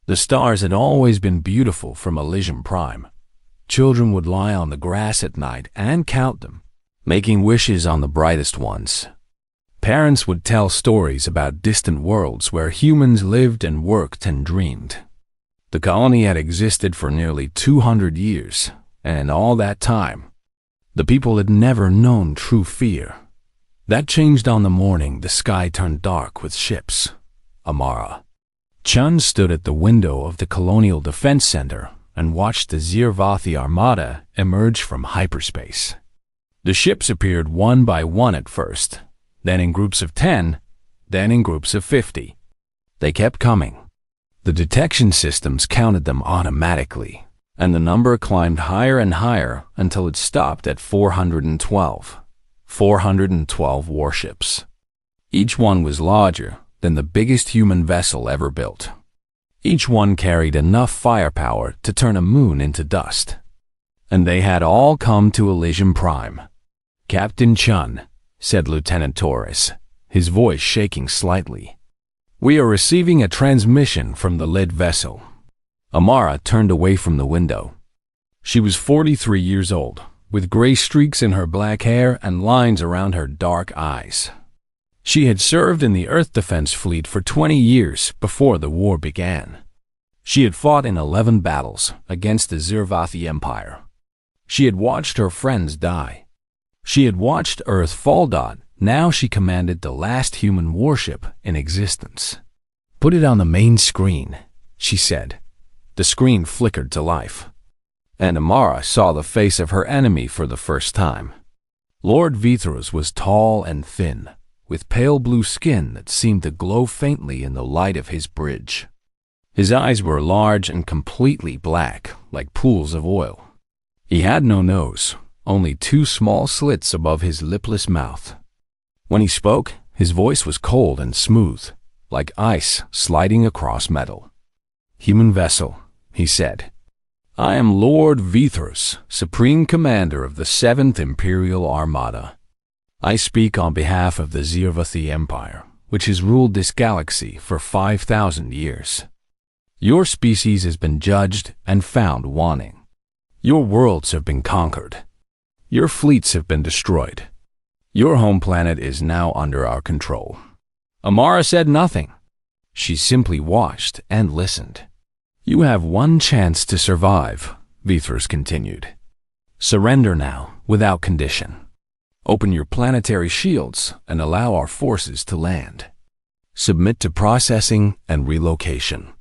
The stars had always been beautiful from Elysium Prime. Children would lie on the grass at night and count them, making wishes on the brightest ones. Parents would tell stories about distant worlds where humans lived and worked and dreamed. The colony had existed for nearly 200 years, and in all that time, the people had never known true fear. That changed on the morning the sky turned dark with ships. Amara. Chun stood at the window of the Colonial Defense Center and watched the Zirvathi Armada emerge from hyperspace. The ships appeared one by one at first, then in groups of 10, then in groups of 50. They kept coming. The detection systems counted them automatically, and the number climbed higher and higher until it stopped at 412. 412 warships. Each one was larger than the biggest human vessel ever built. Each one carried enough firepower to turn a moon into dust. And they had all come to Elysium Prime. "Captain Chun," said Lieutenant Torres, his voice shaking slightly. "We are receiving a transmission from the lead vessel." Amara turned away from the window. She was 43 years old, with gray streaks in her black hair and lines around her dark eyes. She had served in the Earth Defense Fleet for 20 years before the war began. She had fought in 11 battles against the Zirvathi Empire. She had watched her friends die. She had watched Earth fall. Now she commanded the last human warship in existence. "Put it on the main screen," she said. The screen flickered to life, and Amara saw the face of her enemy for the first time. Lord Vithros was tall and thin, with pale blue skin that seemed to glow faintly in the light of his bridge. His eyes were large and completely black, like pools of oil. He had no nose, only 2 small slits above his lipless mouth. When he spoke, his voice was cold and smooth, like ice sliding across metal. "Human vessel," he said. "I am Lord Vithros, Supreme Commander of the 7th Imperial Armada. I speak on behalf of the Zirvathi Empire, which has ruled this galaxy for 5,000 years. Your species has been judged and found wanting. Your worlds have been conquered. Your fleets have been destroyed. Your home planet is now under our control." Amara said nothing. She simply watched and listened. "You have one chance to survive," Vithros continued. "Surrender now, without condition. Open your planetary shields and allow our forces to land. Submit to processing and relocation.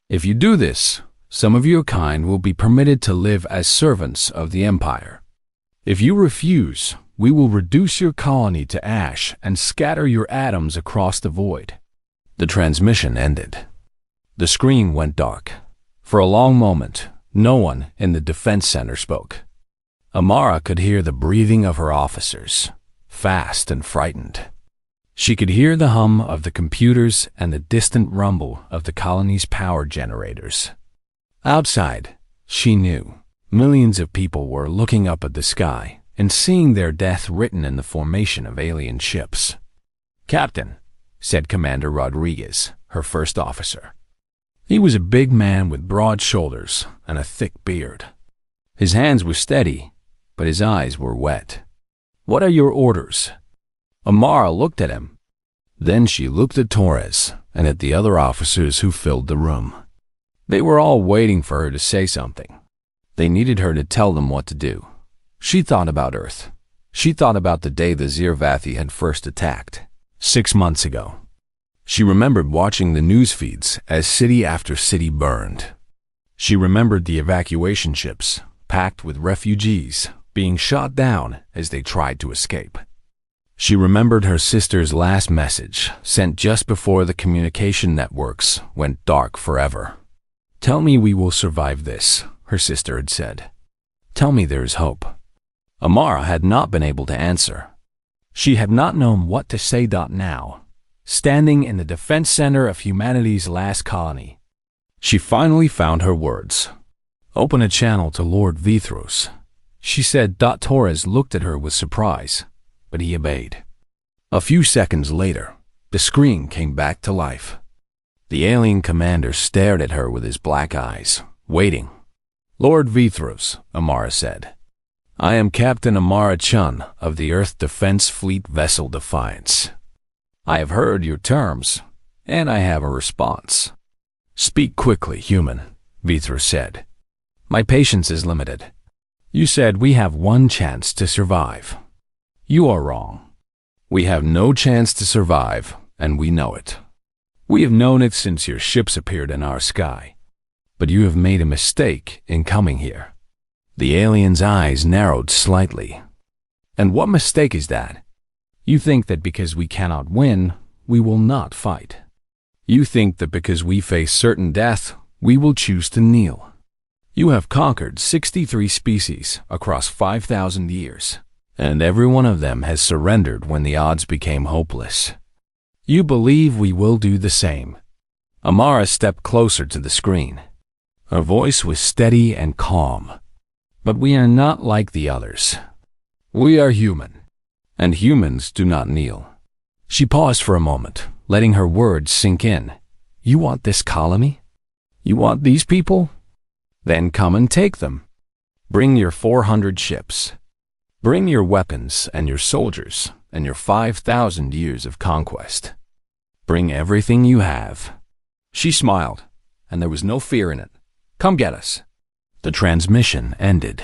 If you do this, some of your kind will be permitted to live as servants of the Empire. If you refuse, we will reduce your colony to ash and scatter your atoms across the void." The transmission ended. The screen went dark. For a long moment, no one in the defense center spoke. Amara could hear the breathing of her officers, fast and frightened. She could hear the hum of the computers and the distant rumble of the colony's power generators. Outside, she knew, millions of people were looking up at the sky and seeing their death written in the formation of alien ships. "Captain," said Commander Rodriguez, her first officer. He was a big man with broad shoulders and a thick beard. His hands were steady, but his eyes were wet. "What are your orders?" Amara looked at him. Then she looked at Torres and at the other officers who filled the room. They were all waiting for her to say something. They needed her to tell them what to do. She thought about Earth. She thought about the day the Zirvathi had first attacked, 6 months ago. She remembered watching the news feeds as city after city burned. She remembered the evacuation ships, packed with refugees, being shot down as they tried to escape. She remembered her sister's last message, sent just before the communication networks went dark forever. "Tell me we will survive this," her sister had said. "Tell me there is hope." Amara had not been able to answer. She had not known what to say. Now, standing in the defense center of humanity's last colony, she finally found her words. "Open a channel to Lord Vithros," she said. Torres looked at her with surprise, but he obeyed. A few seconds later, the screen came back to life. The alien commander stared at her with his black eyes, waiting. "Lord Vithros," Amara said. "I am Captain Amara Chun of the Earth Defense Fleet vessel Defiance. I have heard your terms, and I have a response." "Speak quickly, human," Vithros said. "My patience is limited. You said we have one chance to survive. You are wrong. We have no chance to survive, and we know it. We have known it since your ships appeared in our sky. But you have made a mistake in coming here." The alien's eyes narrowed slightly. "And what mistake is that? You think that because we cannot win, we will not fight. You think that because we face certain death, we will choose to kneel. You have conquered 63 species across 5,000 years, and every one of them has surrendered when the odds became hopeless. You believe we will do the same." Amara stepped closer to the screen. Her voice was steady and calm. "But we are not like the others. We are human, and humans do not kneel." She paused for a moment, letting her words sink in. "You want this colony? You want these people? Then come and take them. Bring your 400 ships. Bring your weapons and your soldiers and your 5,000 years of conquest. Bring everything you have." She smiled, and there was no fear in it. "Come get us." The transmission ended.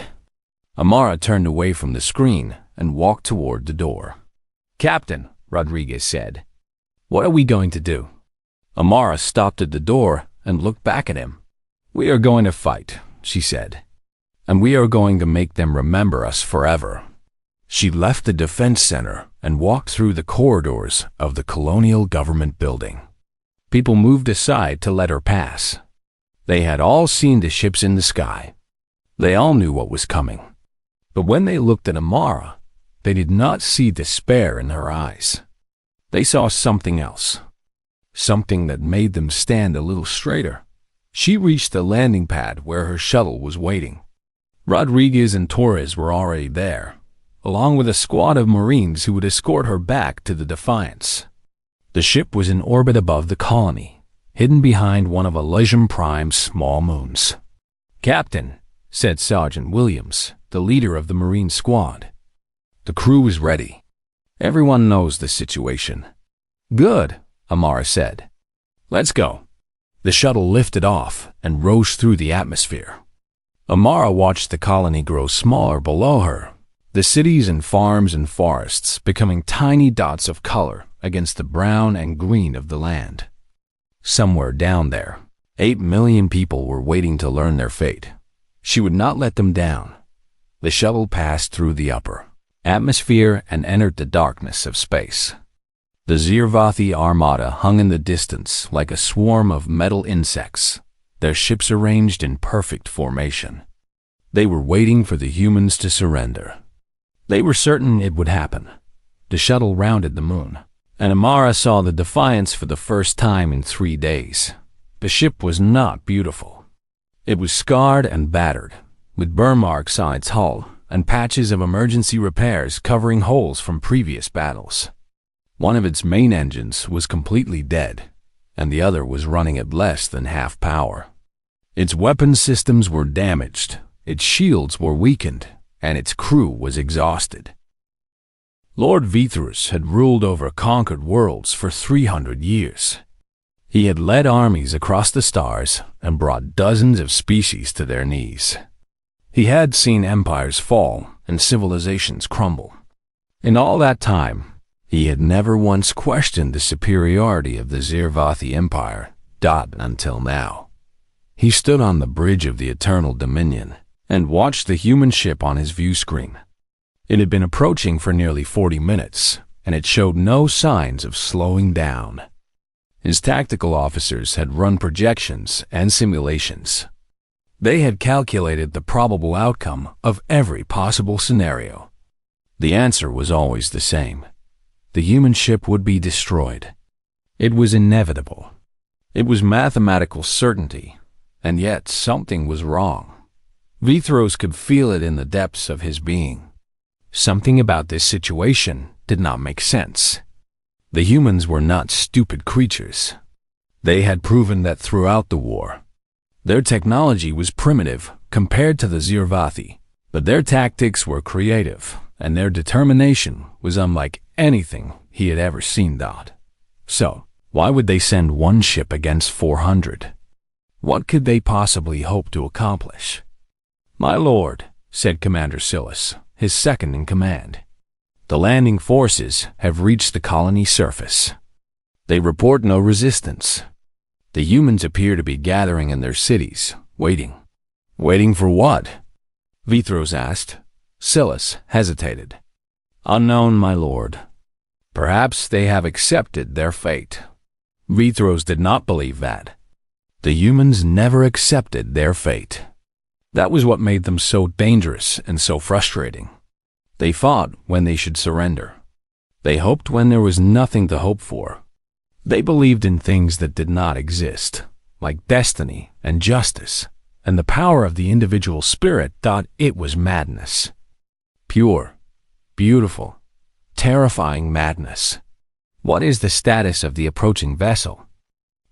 Amara turned away from the screen and walked toward the door. "Captain," Rodriguez said, "what are we going to do?" Amara stopped at the door and looked back at him. "We are going to fight," she said, "and we are going to make them remember us forever." She left the defense center and walked through the corridors of the colonial government building. People moved aside to let her pass. They had all seen the ships in the sky. They all knew what was coming. But when they looked at Amara, they did not see despair in her eyes. They saw something else, something that made them stand a little straighter. She reached the landing pad where her shuttle was waiting. Rodriguez and Torres were already there, along with a squad of Marines who would escort her back to the Defiance. The ship was in orbit above the colony, hidden behind one of Elysium Prime's small moons. "Captain," said Sergeant Williams, the leader of the Marine squad. "The crew is ready. Everyone knows the situation." "Good," Amara said. "Let's go." The shuttle lifted off and rose through the atmosphere. Amara watched the colony grow smaller below her, the cities and farms and forests becoming tiny dots of color against the brown and green of the land. Somewhere down there, 8 million people were waiting to learn their fate. She would not let them down. The shuttle passed through the upper atmosphere and entered the darkness of space. The Zirvathi Armada hung in the distance like a swarm of metal insects, their ships arranged in perfect formation. They were waiting for the humans to surrender. They were certain it would happen. The shuttle rounded the moon, and Amara saw the Defiance for the first time in 3 days. The ship was not beautiful. It was scarred and battered, with burn marks on its hull and patches of emergency repairs covering holes from previous battles. One of its main engines was completely dead, and the other was running at less than half power. Its weapons systems were damaged, its shields were weakened, and its crew was exhausted. Lord Vithros had ruled over conquered worlds for 300 years. He had led armies across the stars and brought dozens of species to their knees. He had seen empires fall and civilizations crumble. In all that time, he had never once questioned the superiority of the Zirvathi Empire, until now. He stood on the bridge of the Eternal Dominion and watched the human ship on his view screen. It had been approaching for nearly 40 minutes, and it showed no signs of slowing down. His tactical officers had run projections and simulations. They had calculated the probable outcome of every possible scenario. The answer was always the same. The human ship would be destroyed. It was inevitable. It was mathematical certainty, and yet something was wrong. Vithros could feel it in the depths of his being. Something about this situation did not make sense. The humans were not stupid creatures. They had proven that throughout the war. Their technology was primitive compared to the Zirvathi, but their tactics were creative, and their determination was unlike anything he had ever seen. So, why would they send one ship against 400? What could they possibly hope to accomplish? "My lord," said Commander Silas, his second in command, "the landing forces have reached the colony surface. They report no resistance. The humans appear to be gathering in their cities, waiting." "Waiting for what?" Vithros asked. Silas hesitated. "Unknown, my lord. Perhaps they have accepted their fate." Vithros did not believe that. The humans never accepted their fate. That was what made them so dangerous and so frustrating. They fought when they should surrender. They hoped when there was nothing to hope for. They believed in things that did not exist, like destiny and justice, and the power of the individual spirit. It was madness. Pure, beautiful, terrifying madness. "What is the status of the approaching vessel?"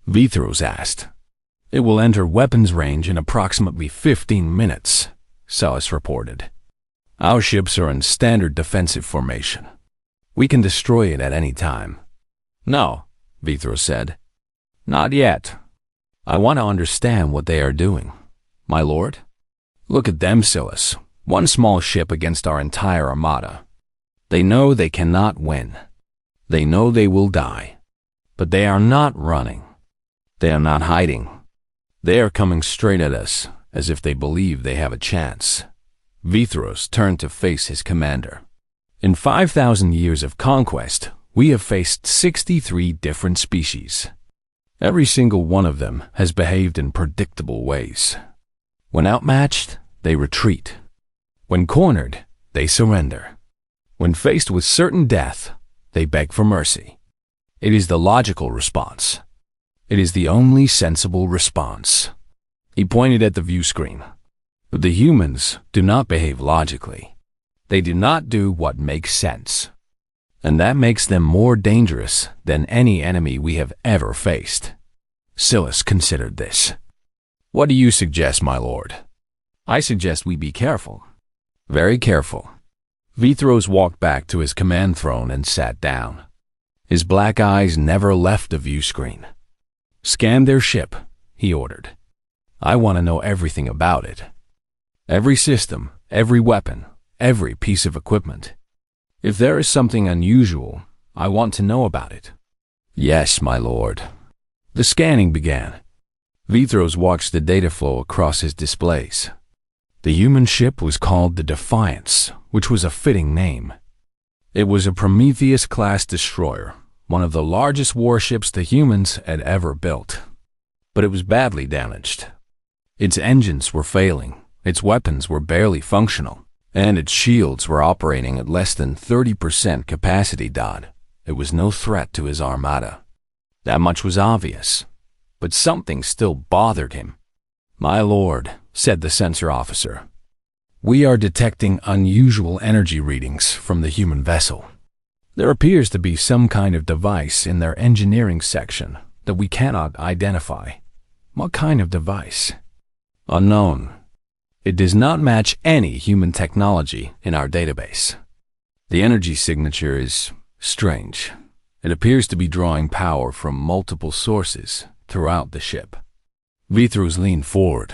Vithros asked. "It will enter weapons range in approximately 15 minutes, Silas reported. "Our ships are in standard defensive formation. We can destroy it at any time." "No," Vithros said. "Not yet. I want to understand what they are doing, my lord. Look at them, Silas. One small ship against our entire armada. They know they cannot win. They know they will die. But they are not running. They are not hiding. They are coming straight at us, as if they believe they have a chance." Vithros turned to face his commander. "In 5,000 years of conquest, we have faced 63 different species. Every single one of them has behaved in predictable ways. When outmatched, they retreat. When cornered, they surrender. When faced with certain death, they beg for mercy. It is the logical response. It is the only sensible response." He pointed at the view screen. "But the humans do not behave logically. They do not do what makes sense. And that makes them more dangerous than any enemy we have ever faced." Silas considered this. "What do you suggest, my lord?" "I suggest we be careful. Very careful." Vithros walked back to his command throne and sat down. His black eyes never left the view screen. "Scan their ship," he ordered. "I want to know everything about it. Every system, every weapon, every piece of equipment. If there is something unusual, I want to know about it." "Yes, my lord." The scanning began. Vithros watched the data flow across his displays. The human ship was called the Defiance, which was a fitting name. It was a Prometheus-class destroyer, one of the largest warships the humans had ever built. But it was badly damaged. Its engines were failing, its weapons were barely functional, and its shields were operating at less than 30% capacity. It was no threat to his armada. That much was obvious. But something still bothered him. "My lord," said the sensor officer, "we are detecting unusual energy readings from the human vessel. There appears to be some kind of device in their engineering section that we cannot identify." "What kind of device?" "Unknown. It does not match any human technology in our database. The energy signature is strange. It appears to be drawing power from multiple sources throughout the ship." Vithros leaned forward.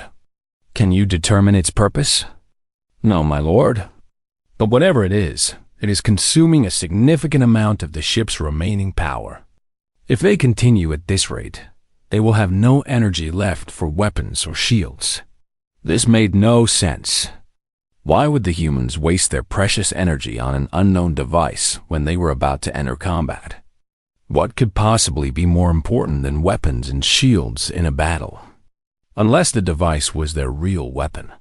"Can you determine its purpose?" "No, my lord. But whatever it is consuming a significant amount of the ship's remaining power. If they continue at this rate, they will have no energy left for weapons or shields." This made no sense. Why would the humans waste their precious energy on an unknown device when they were about to enter combat? What could possibly be more important than weapons and shields in a battle? Unless the device was their real weapon.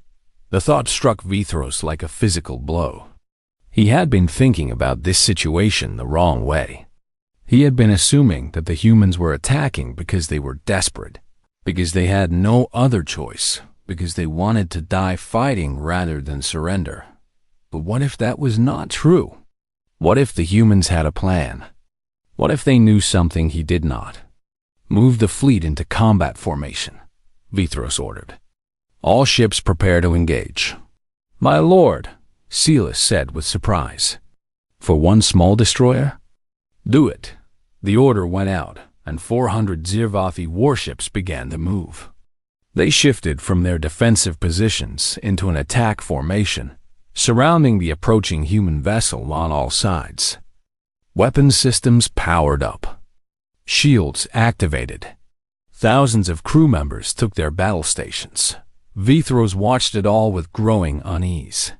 The thought struck Vithros like a physical blow. He had been thinking about this situation the wrong way. He had been assuming that the humans were attacking because they were desperate, because they had no other choice, because they wanted to die fighting rather than surrender. But what if that was not true? What if the humans had a plan? What if they knew something he did not? Move the fleet into combat formation, Vithros ordered. All ships prepare to engage. My lord, Celis said with surprise. For one small destroyer? Do it. The order went out, and 400 Zirvathi warships began to move. They shifted from their defensive positions into an attack formation, surrounding the approaching human vessel on all sides. Weapon systems powered up. Shields activated. Thousands of crew members took their battle stations. Vithros watched it all with growing unease.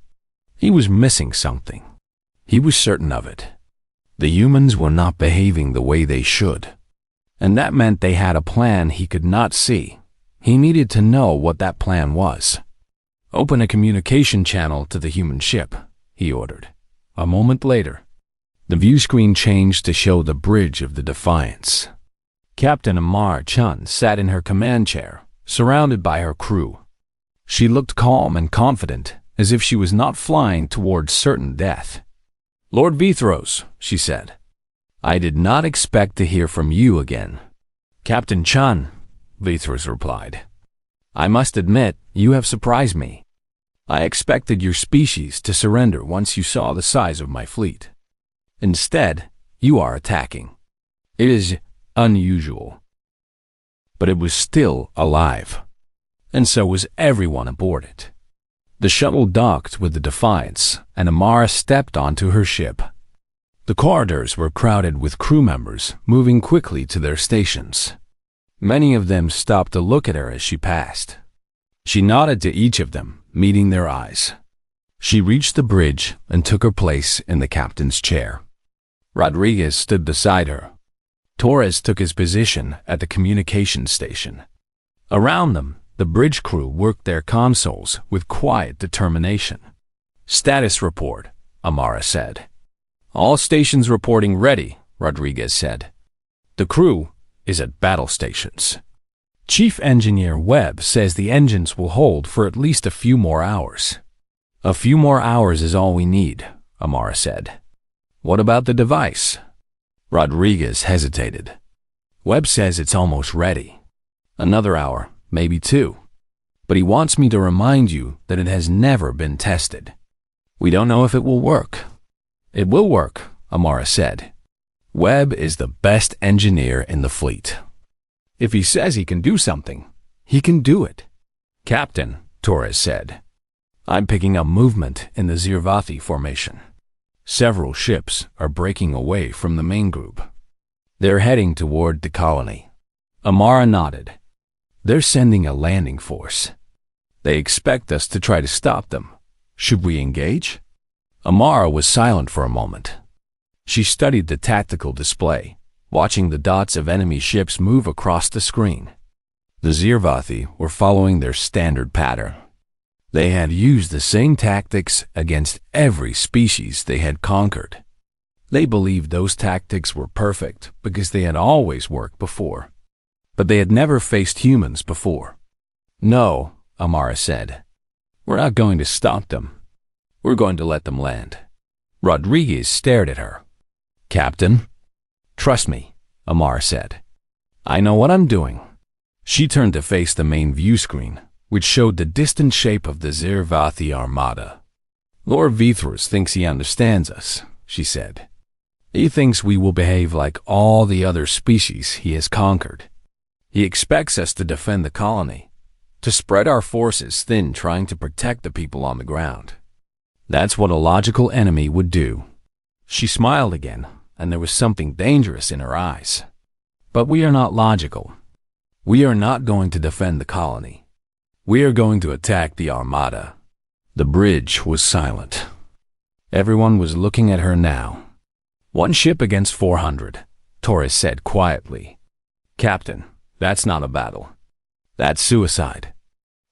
He was missing something. He was certain of it. The humans were not behaving the way they should. And that meant they had a plan he could not see. He needed to know what that plan was. Open a communication channel to the human ship, he ordered. A moment later, the view screen changed to show the bridge of the Defiance. Captain Amar Chun sat in her command chair, surrounded by her crew. She looked calm and confident, as if she was not flying towards certain death. Lord Vithros, she said, I did not expect to hear from you again. Captain Chun, Vithros replied, I must admit, you have surprised me. I expected your species to surrender once you saw the size of my fleet. Instead, you are attacking. It is unusual. But it was still alive. And so was everyone aboard it. The shuttle docked with the Defiance, and Amara stepped onto her ship. The corridors were crowded with crew members moving quickly to their stations. Many of them stopped to look at her as she passed. She nodded to each of them, meeting their eyes. She reached the bridge and took her place in the captain's chair. Rodriguez stood beside her. Torres took his position at the communications station. Around them, the bridge crew worked their consoles with quiet determination. Status report, Amara said. All stations reporting ready, Rodriguez said. The crew is at battle stations. Chief Engineer Webb says the engines will hold for at least a few more hours. A few more hours is all we need, Amara said. What about the device? Rodriguez hesitated. Webb says it's almost ready. Another hour, maybe two. But he wants me to remind you that it has never been tested. We don't know if it will work. It will work, Amara said. Webb is the best engineer in the fleet. If he says he can do something, he can do it. Captain, Torres said, I'm picking up movement in the Zirvathi formation. Several ships are breaking away from the main group. They're heading toward the colony. Amara nodded. They're sending a landing force. They expect us to try to stop them. Should we engage? Amara was silent for a moment. She studied the tactical display, watching the dots of enemy ships move across the screen. The Zirvathi were following their standard pattern. They had used the same tactics against every species they had conquered. They believed those tactics were perfect because they had always worked before. But they had never faced humans before. No, Amara said. We're not going to stop them. We're going to let them land. Rodriguez stared at her. Captain? Trust me, Amara said. I know what I'm doing. She turned to face the main view screen, which showed the distant shape of the Zirvathi Armada. Lord Vithros thinks he understands us, she said. He thinks we will behave like all the other species he has conquered. He expects us to defend the colony, to spread our forces thin trying to protect the people on the ground. That's what a logical enemy would do. She smiled again, and there was something dangerous in her eyes. But we are not logical. We are not going to defend the colony. We are going to attack the Armada. The bridge was silent. Everyone was looking at her now. One ship against 400, Torres said quietly. Captain, that's not a battle. That's suicide.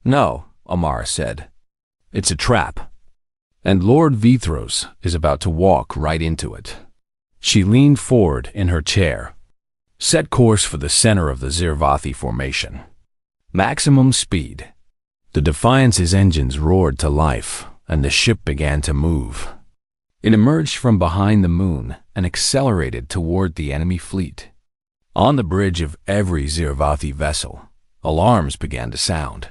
No, Amara said. It's a trap. And Lord Vithros is about to walk right into it. She leaned forward in her chair. Set course for the center of the Zirvathi formation. Maximum speed. The Defiance's engines roared to life, and the ship began to move. It emerged from behind the moon and accelerated toward the enemy fleet. On the bridge of every Zirvathi vessel, alarms began to sound.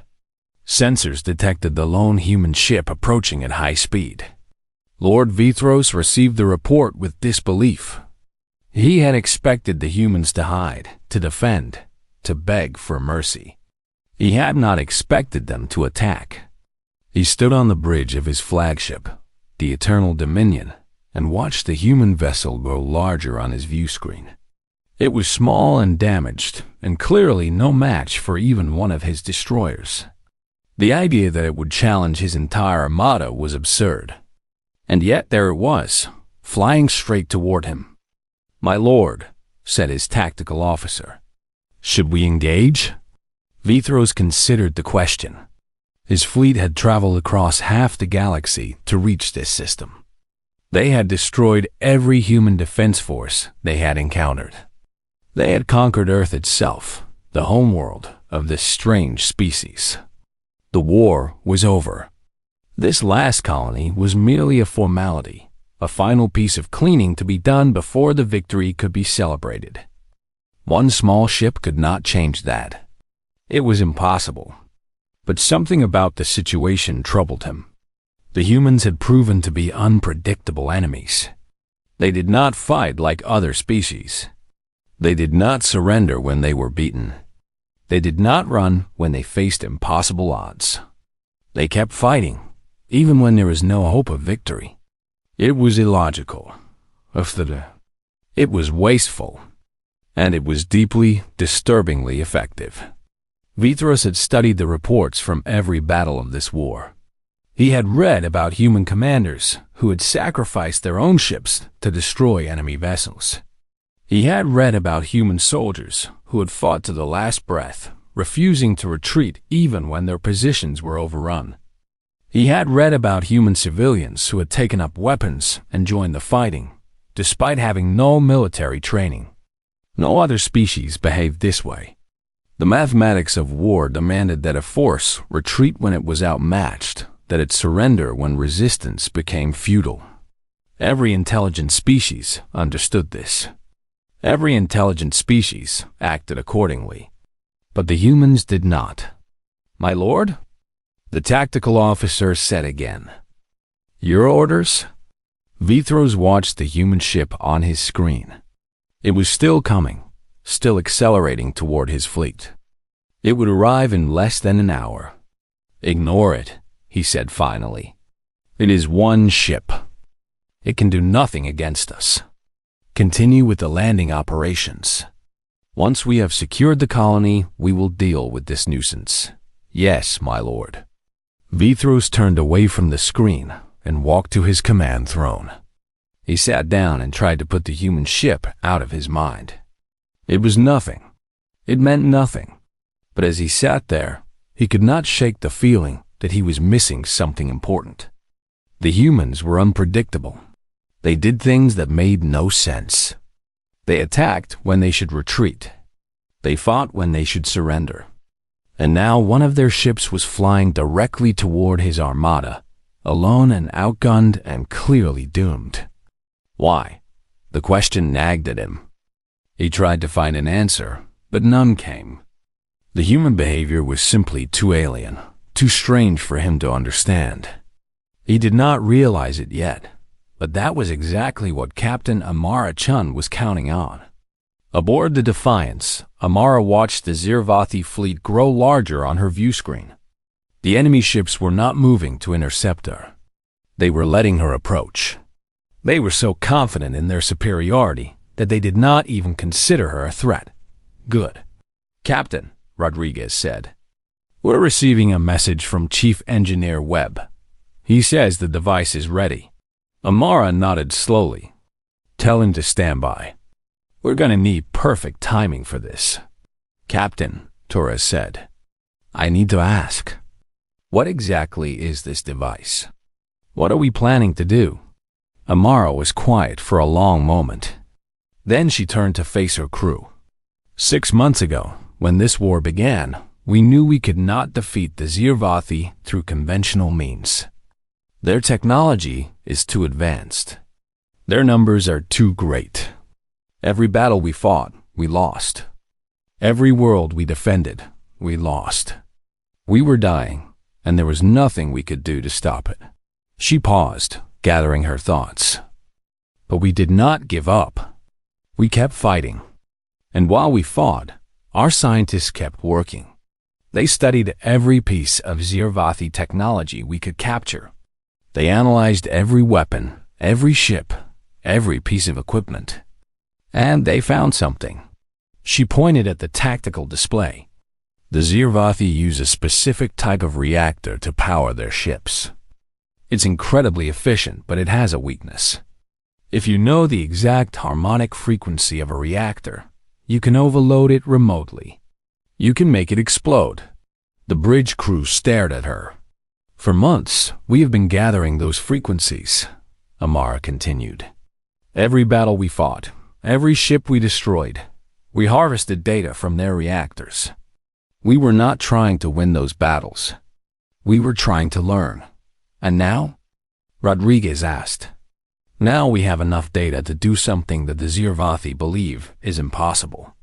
Sensors detected the lone human ship approaching at high speed. Lord Vithros received the report with disbelief. He had expected the humans to hide, to defend, to beg for mercy. He had not expected them to attack. He stood on the bridge of his flagship, the Eternal Dominion, and watched the human vessel grow larger on his view screen. It was small and damaged, and clearly no match for even one of his destroyers. The idea that it would challenge his entire armada was absurd. And yet there it was, flying straight toward him. "My lord," said his tactical officer, "should we engage?" Vithros considered the question. His fleet had traveled across half the galaxy to reach this system. They had destroyed every human defense force they had encountered. They had conquered Earth itself, the homeworld of this strange species. The war was over. This last colony was merely a formality, a final piece of cleaning to be done before the victory could be celebrated. One small ship could not change that. It was impossible. But something about the situation troubled him. The humans had proven to be unpredictable enemies. They did not fight like other species. They did not surrender when they were beaten. They did not run when they faced impossible odds. They kept fighting, even when there was no hope of victory. It was illogical. It was wasteful. And it was deeply, disturbingly effective. Vithros had studied the reports from every battle of this war. He had read about human commanders who had sacrificed their own ships to destroy enemy vessels. He had read about human soldiers who had fought to the last breath, refusing to retreat even when their positions were overrun. He had read about human civilians who had taken up weapons and joined the fighting, despite having no military training. No other species behaved this way. The mathematics of war demanded that a force retreat when it was outmatched, that it surrender when resistance became futile. Every intelligent species understood this. Every intelligent species acted accordingly. But the humans did not. "My lord?" the tactical officer said again. "Your orders?" Vithros watched the human ship on his screen. It was still coming, still accelerating toward his fleet. It would arrive in less than an hour. "Ignore it," he said finally. "It is one ship. It can do nothing against us. Continue with the landing operations. Once we have secured the colony, we will deal with this nuisance." "Yes, my lord." Vithros turned away from the screen and walked to his command throne. He sat down and tried to put the human ship out of his mind. It was nothing. It meant nothing. But as he sat there, he could not shake the feeling that he was missing something important. The humans were unpredictable. They did things that made no sense. They attacked when they should retreat. They fought when they should surrender. And now one of their ships was flying directly toward his armada, alone and outgunned and clearly doomed. Why? The question nagged at him. He tried to find an answer, but none came. The human behavior was simply too alien, too strange for him to understand. He did not realize it yet, but that was exactly what Captain Amara Chun was counting on. Aboard the Defiance, Amara watched the Zirvathi fleet grow larger on her view screen. The enemy ships were not moving to intercept her. They were letting her approach. They were so confident in their superiority that they did not even consider her a threat. "Good. Captain," Rodriguez said, "we're receiving a message from Chief Engineer Webb. He says the device is ready." Amara nodded slowly. "Tell him to stand by. We're going to need perfect timing for this." "Captain," Torres said, "I need to ask, what exactly is this device? What are we planning to do?" Amara was quiet for a long moment. Then she turned to face her crew. 6 months ago, when this war began, we knew we could not defeat the Zirvathi through conventional means. Their technology is too advanced. Their numbers are too great. Every battle we fought, we lost. Every world we defended, we lost. We were dying, and there was nothing we could do to stop it. She paused, gathering her thoughts. But we did not give up. We kept fighting. And while we fought, our scientists kept working. They studied every piece of Zirvathi technology we could capture. They analyzed every weapon, every ship, every piece of equipment. And they found something. She pointed at the tactical display. The Zirvathi use a specific type of reactor to power their ships. It's incredibly efficient, but it has a weakness. If you know the exact harmonic frequency of a reactor, you can overload it remotely. You can make it explode. The bridge crew stared at her. For months, we have been gathering those frequencies, Amara continued. Every battle we fought, every ship we destroyed, we harvested data from their reactors. We were not trying to win those battles. We were trying to learn. And now? Rodriguez asked. Now we have enough data to do something that the Zirvathi believe is impossible.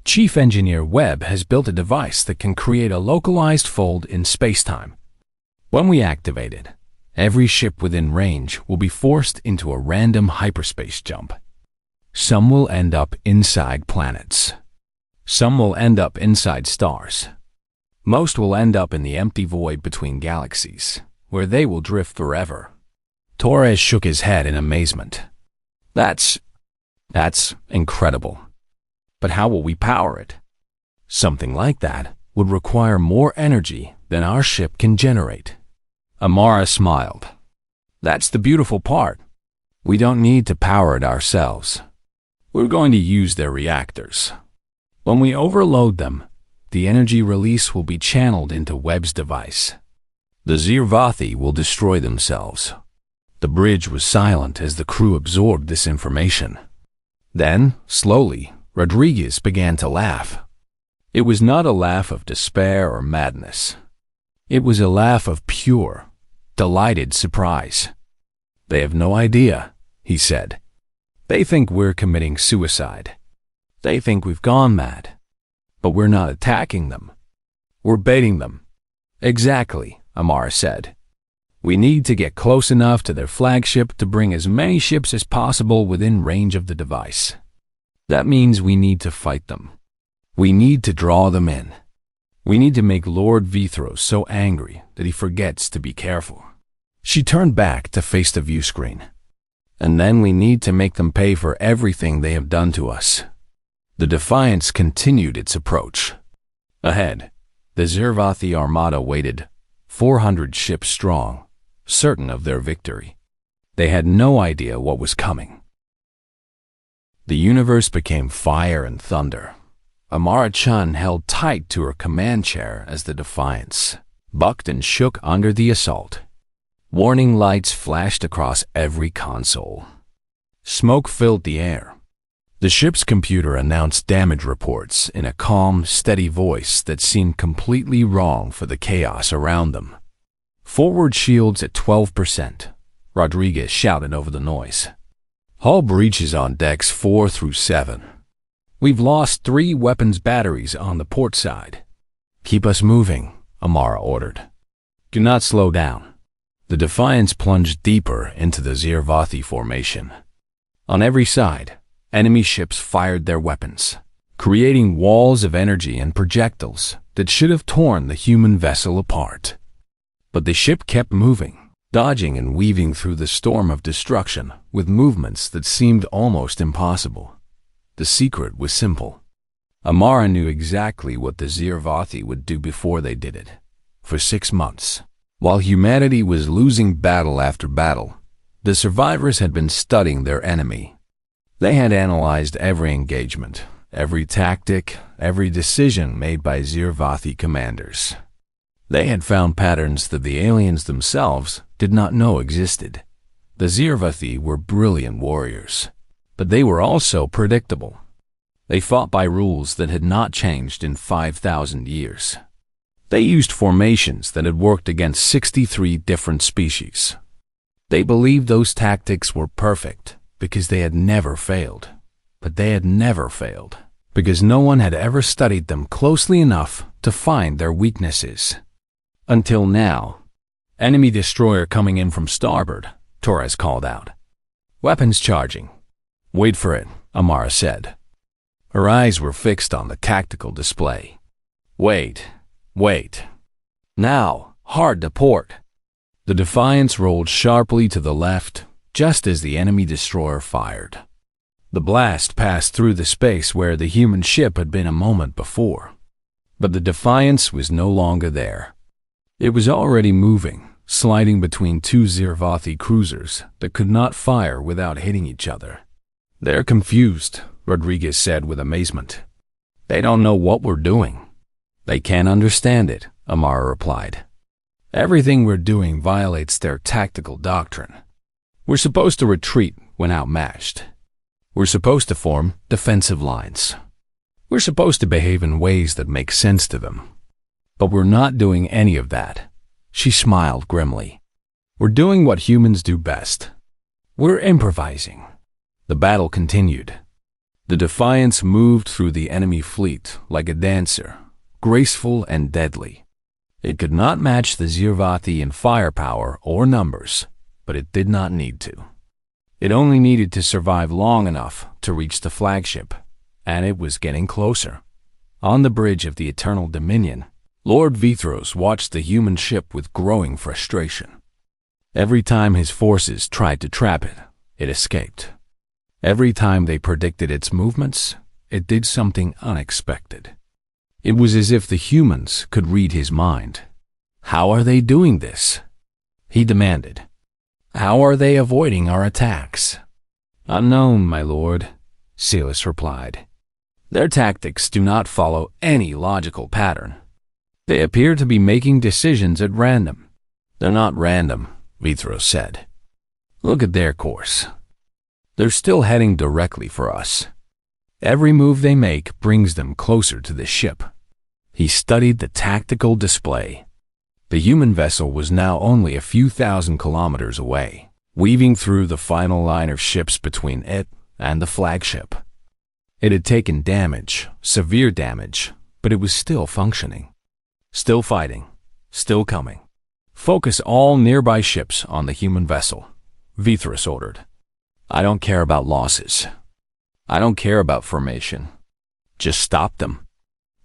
Chief Engineer Webb has built a device that can create a localized fold in spacetime. When we activate it, every ship within range will be forced into a random hyperspace jump. Some will end up inside planets. Some will end up inside stars. Most will end up in the empty void between galaxies, where they will drift forever. Torres shook his head in amazement. That's incredible. But how will we power it? Something like that would require more energy than our ship can generate. Amara smiled. That's the beautiful part. We don't need to power it ourselves. We're going to use their reactors. When we overload them, the energy release will be channeled into Webb's device. The Zirvathi will destroy themselves. The bridge was silent as the crew absorbed this information. Then, slowly, Rodriguez began to laugh. It was not a laugh of despair or madness. It was a laugh of pure, delighted surprise. They have no idea, he said. They think we're committing suicide. They think we've gone mad. But we're not attacking them. We're baiting them. Exactly, Amara said. We need to get close enough to their flagship to bring as many ships as possible within range of the device. That means we need to fight them. We need to draw them in. We need to make Lord Vithros so angry that he forgets to be careful. She turned back to face the view screen. And then we need to make them pay for everything they have done to us. The Defiance continued its approach. Ahead, the Zirvathi Armada waited, 400 ships strong, certain of their victory. They had no idea what was coming. The universe became fire and thunder. Amara Chun held tight to her command chair as the Defiance bucked and shook under the assault. Warning lights flashed across every console. Smoke filled the air. The ship's computer announced damage reports in a calm, steady voice that seemed completely wrong for the chaos around them. Forward shields at 12%, Rodriguez shouted over the noise. Hull breaches on decks 4 through 7. We've lost 3 weapons batteries on the port side. Keep us moving, Amara ordered. Do not slow down. The Defiance plunged deeper into the Zirvathi formation. On every side, enemy ships fired their weapons, creating walls of energy and projectiles that should have torn the human vessel apart. But the ship kept moving, dodging and weaving through the storm of destruction with movements that seemed almost impossible. The secret was simple. Amara knew exactly what the Zirvathi would do before they did it. For 6 months, while humanity was losing battle after battle, the survivors had been studying their enemy. They had analyzed every engagement, every tactic, every decision made by Zirvathi commanders. They had found patterns that the aliens themselves did not know existed. The Zirvathi were brilliant warriors, but they were also predictable. They fought by rules that had not changed in 5,000 years. They used formations that had worked against 63 different species. They believed those tactics were perfect because they had never failed. But they had never failed because no one had ever studied them closely enough to find their weaknesses. Until now. Enemy destroyer coming in from starboard, Torres called out. Weapons charging. Wait for it, Amara said. Her eyes were fixed on the tactical display. Wait. Now, hard to port. The Defiance rolled sharply to the left, just as the enemy destroyer fired. The blast passed through the space where the human ship had been a moment before. But the Defiance was no longer there. It was already moving, sliding between two Zirvathi cruisers that could not fire without hitting each other. They're confused, Rodriguez said with amazement. They don't know what we're doing. They can't understand it, Amara replied. Everything we're doing violates their tactical doctrine. We're supposed to retreat when outmatched. We're supposed to form defensive lines. We're supposed to behave in ways that make sense to them. But we're not doing any of that. She smiled grimly. We're doing what humans do best. We're improvising. The battle continued. The Defiance moved through the enemy fleet like a dancer, graceful and deadly. It could not match the Zirvathi in firepower or numbers, but it did not need to. It only needed to survive long enough to reach the flagship, and it was getting closer. On the bridge of the Eternal Dominion, Lord Vithros watched the human ship with growing frustration. Every time his forces tried to trap it, it escaped. Every time they predicted its movements, it did something unexpected. It was as if the humans could read his mind. How are they doing this? He demanded. How are they avoiding our attacks? Unknown, my lord, Celis replied. Their tactics do not follow any logical pattern. They appear to be making decisions at random. They're not random, Vithros said. Look at their course. They're still heading directly for us. Every move they make brings them closer to the ship. He studied the tactical display. The human vessel was now only a few thousand kilometers away, weaving through the final line of ships between it and the flagship. It had taken damage, severe damage, but it was still functioning. Still fighting, still coming. Focus all nearby ships on the human vessel, Vithros ordered. I don't care about losses. I don't care about formation. Just stop them.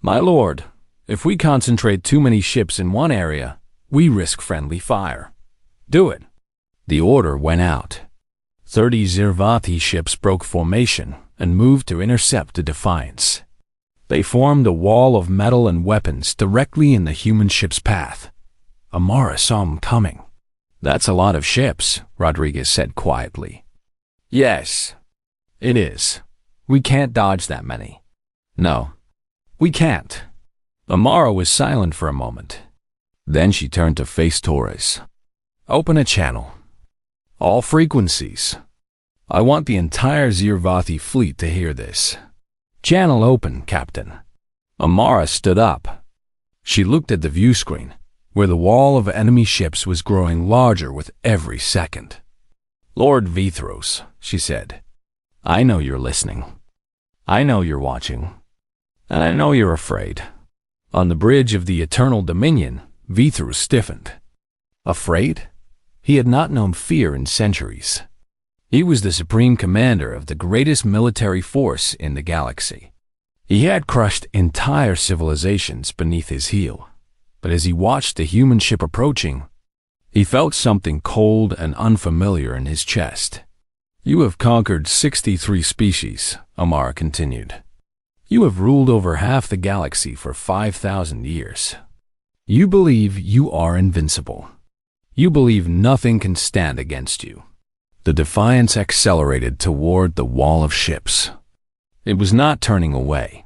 My lord, if we concentrate too many ships in one area, we risk friendly fire. Do it. The order went out. 30 Zirvathi ships broke formation and moved to intercept the Defiance. They formed a wall of metal and weapons directly in the human ship's path. Amara saw them coming. That's a lot of ships, Rodriguez said quietly. Yes, it is. We can't dodge that many. No, we can't. Amara was silent for a moment. Then she turned to face Torres. Open a channel. All frequencies. I want the entire Zirvathi fleet to hear this. Channel open, Captain. Amara stood up. She looked at the view screen, where the wall of enemy ships was growing larger with every second. Lord Vithros, she said, I know you're listening. I know you're watching. And I know you're afraid. On the bridge of the Eternal Dominion, Vithros stiffened. Afraid? He had not known fear in centuries. He was the supreme commander of the greatest military force in the galaxy. He had crushed entire civilizations beneath his heel. But as he watched the human ship approaching, he felt something cold and unfamiliar in his chest. You have conquered 63 species, Amara continued. You have ruled over half the galaxy for 5,000 years. You believe you are invincible. You believe nothing can stand against you. The Defiance accelerated toward the wall of ships. It was not turning away.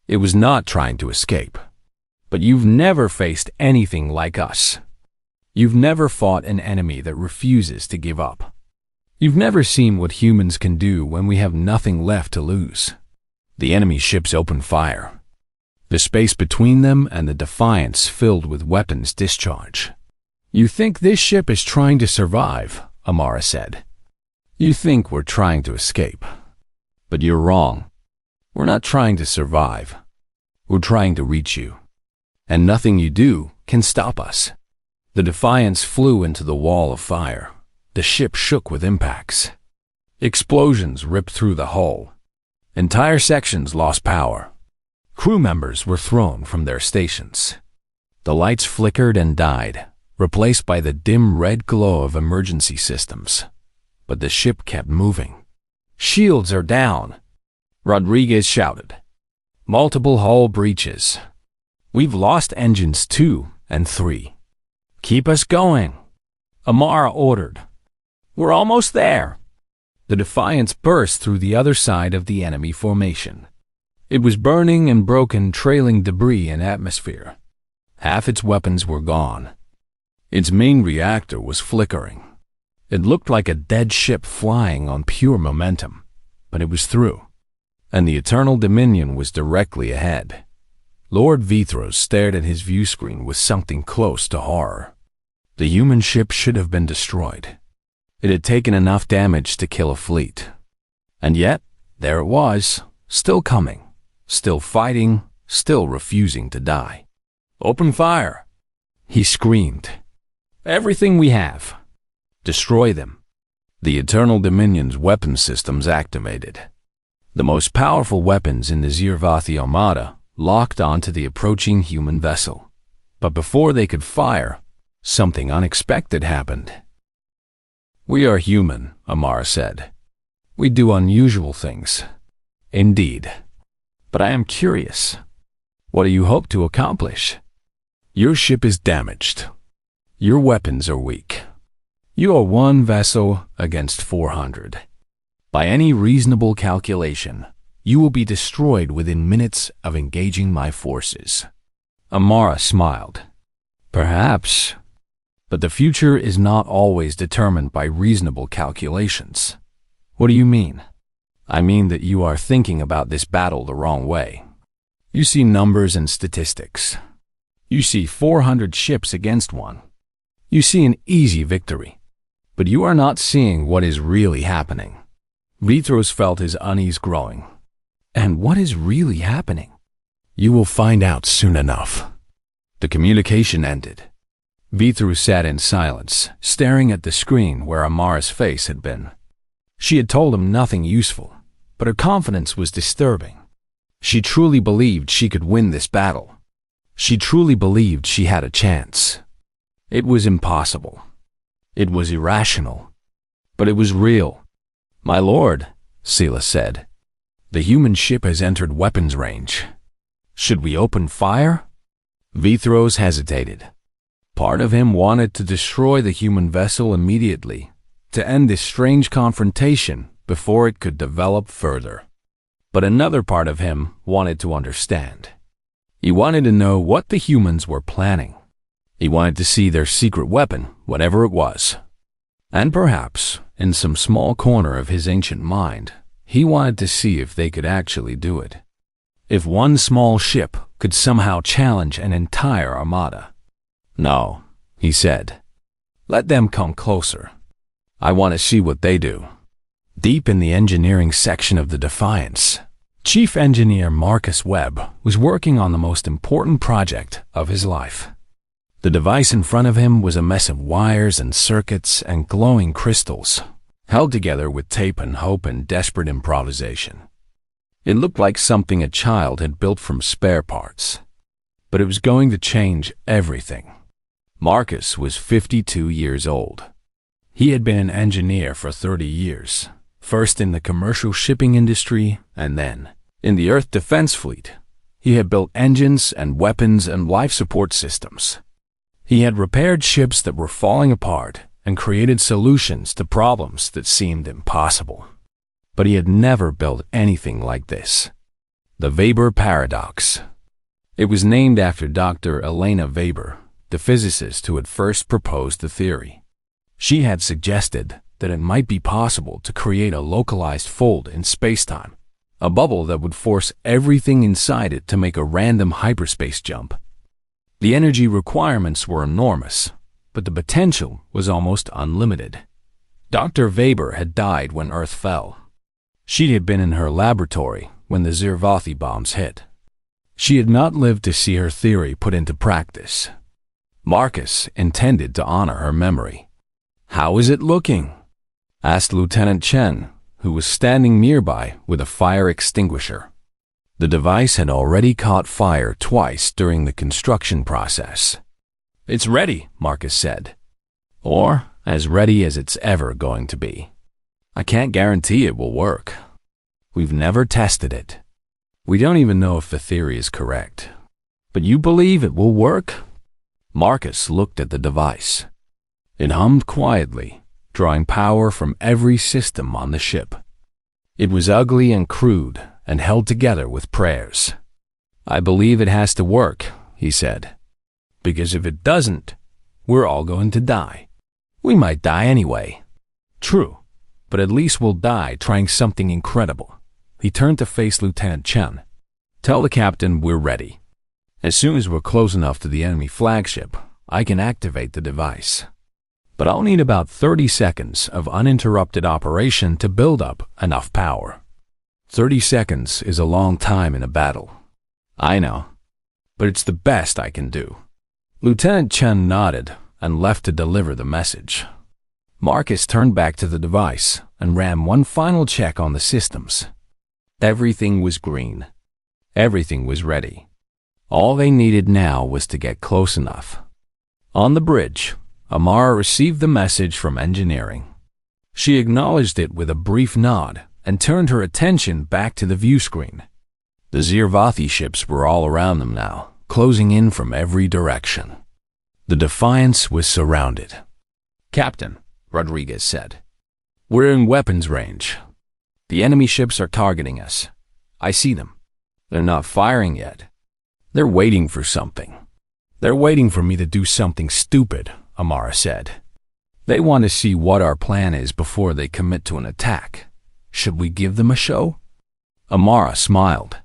It was not trying to escape. But you've never faced anything like us. You've never fought an enemy that refuses to give up. You've never seen what humans can do when we have nothing left to lose. The enemy ships opened fire. The space between them and the Defiance filled with weapons discharge. You think this ship is trying to survive, Amara said. You think we're trying to escape. But you're wrong. We're not trying to survive. We're trying to reach you. And nothing you do can stop us." The Defiance flew into the wall of fire. The ship shook with impacts. Explosions ripped through the hull. Entire sections lost power. Crew members were thrown from their stations. The lights flickered and died, replaced by the dim red glow of emergency systems. But the ship kept moving. "Shields are down," Rodriguez shouted. "Multiple hull breaches. We've lost engines 2 and 3. Keep us going," Amara ordered. "We're almost there." The Defiance burst through the other side of the enemy formation. It was burning and broken, trailing debris in atmosphere. Half its weapons were gone. Its main reactor was flickering. It looked like a dead ship flying on pure momentum, but it was through. And the Eternal Dominion was directly ahead. Lord Vithros stared at his view screen with something close to horror. The human ship should have been destroyed. It had taken enough damage to kill a fleet. And yet, there it was, still coming, still fighting, still refusing to die. "Open fire!" he screamed. "Everything we have. Destroy them." The Eternal Dominion's weapon systems activated. The most powerful weapons in the Zirvathi Armada locked onto the approaching human vessel. But before they could fire, something unexpected happened. "We are human," Amara said. "We do unusual things." "Indeed. But I am curious. What do you hope to accomplish? Your ship is damaged. Your weapons are weak. You are one vessel against 400. By any reasonable calculation, you will be destroyed within minutes of engaging my forces." Amara smiled. "Perhaps. But the future is not always determined by reasonable calculations." "What do you mean?" "I mean that you are thinking about this battle the wrong way. You see numbers and statistics. You see 400 ships against one. You see an easy victory. But you are not seeing what is really happening." Vithros felt his unease growing. "And what is really happening?" "You will find out soon enough." The communication ended. Vithros sat in silence, staring at the screen where Amara's face had been. She had told him nothing useful, but her confidence was disturbing. She truly believed she could win this battle. She truly believed she had a chance. It was impossible. It was irrational. But it was real. "My lord," Sela said, "the human ship has entered weapons range. Should we open fire?" Vithros hesitated. Part of him wanted to destroy the human vessel immediately, to end this strange confrontation before it could develop further. But another part of him wanted to understand. He wanted to know what the humans were planning. He wanted to see their secret weapon, whatever it was. And perhaps, in some small corner of his ancient mind, he wanted to see if they could actually do it. If one small ship could somehow challenge an entire armada. "No," he said. "Let them come closer. I want to see what they do." Deep in the engineering section of the Defiance, Chief Engineer Marcus Webb was working on the most important project of his life. The device in front of him was a mess of wires and circuits and glowing crystals, held together with tape and hope and desperate improvisation. It looked like something a child had built from spare parts. But it was going to change everything. Marcus was 52 years old. He had been an engineer for 30 years, first in the commercial shipping industry and then in the Earth Defense Fleet. He had built engines and weapons and life support systems. He had repaired ships that were falling apart and created solutions to problems that seemed impossible. But he had never built anything like this. The Weber Paradox. It was named after Dr. Elena Weber, the physicist who had first proposed the theory. She had suggested that it might be possible to create a localized fold in spacetime, a bubble that would force everything inside it to make a random hyperspace jump. The energy requirements were enormous, but the potential was almost unlimited. Dr. Weber had died when Earth fell. She had been in her laboratory, when the Zirvathi bombs hit. She had not lived to see her theory put into practice. Marcus intended to honor her memory. "How is it looking?" asked Lieutenant Chen, who was standing nearby with a fire extinguisher. The device had already caught fire twice during the construction process. "It's ready," Marcus said. "Or as ready as it's ever going to be. I can't guarantee it will work. We've never tested it. We don't even know if the theory is correct. But you believe it will work?" Marcus looked at the device. It hummed quietly, drawing power from every system on the ship. It was ugly and crude and held together with prayers. "I believe it has to work," he said. "Because if it doesn't, we're all going to die. We might die anyway." "True, but at least we'll die trying something incredible." He turned to face Lieutenant Chen. "Tell the captain we're ready. As soon as we're close enough to the enemy flagship, I can activate the device. But I'll need about 30 seconds of uninterrupted operation to build up enough power." 30 seconds is a long time in a battle. "I know, but it's the best I can do." Lieutenant Chen nodded and left to deliver the message. Marcus turned back to the device and ran one final check on the systems. Everything was green. Everything was ready. All they needed now was to get close enough. On the bridge, Amara received the message from engineering. She acknowledged it with a brief nod and turned her attention back to the view screen. The Zirvathi ships were all around them now, closing in from every direction. The Defiance was surrounded. "Captain," Rodriguez said, "we're in weapons range. The enemy ships are targeting us. I see them. They're not firing yet. They're waiting for something." "They're waiting for me to do something stupid," Amara said. "They want to see what our plan is before they commit to an attack. Should we give them a show?" Amara smiled.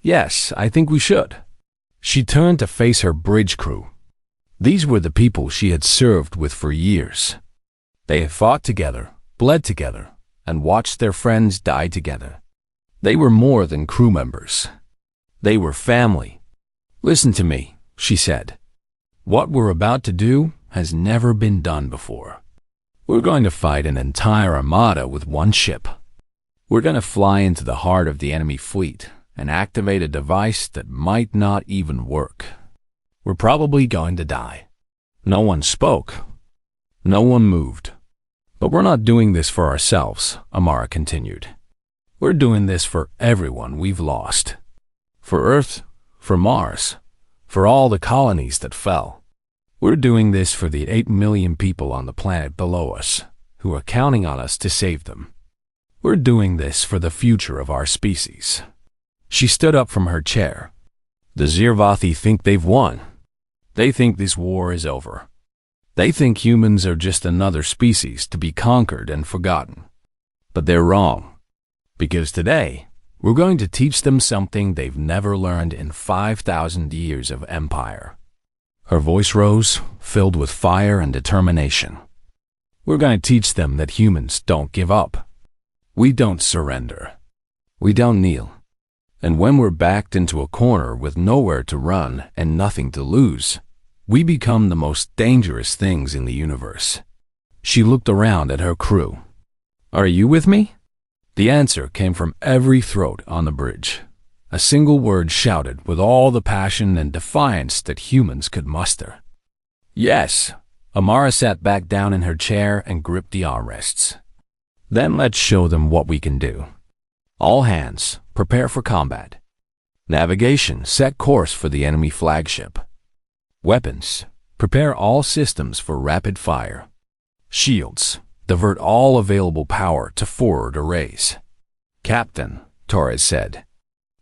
"Yes, I think we should." She turned to face her bridge crew. These were the people she had served with for years. They had fought together, bled together, and watched their friends die together. They were more than crew members. They were family. "Listen to me," she said. "What we're about to do has never been done before. We're going to fight an entire armada with one ship. We're going to fly into the heart of the enemy fleet and activate a device that might not even work. We're probably going to die." No one spoke. No one moved. "But we're not doing this for ourselves," Amara continued. "We're doing this for everyone we've lost. For Earth, for Mars, for all the colonies that fell. We're doing this for the 8 million people on the planet below us who are counting on us to save them. We're doing this for the future of our species." She stood up from her chair. "The Zirvathi think they've won. They think this war is over. They think humans are just another species to be conquered and forgotten. But they're wrong. Because today, we're going to teach them something they've never learned in 5,000 years of empire." Her voice rose, filled with fire and determination. "We're going to teach them that humans don't give up. We don't surrender. We don't kneel. And when we're backed into a corner with nowhere to run and nothing to lose, we become the most dangerous things in the universe." She looked around at her crew. "Are you with me?" The answer came from every throat on the bridge. A single word shouted with all the passion and defiance that humans could muster. "Yes." Amara sat back down in her chair and gripped the armrests. "Then let's show them what we can do. All hands, prepare for combat. Navigation, set course for the enemy flagship. Weapons, prepare all systems for rapid fire. Shields, divert all available power to forward arrays." "Captain," Torres said,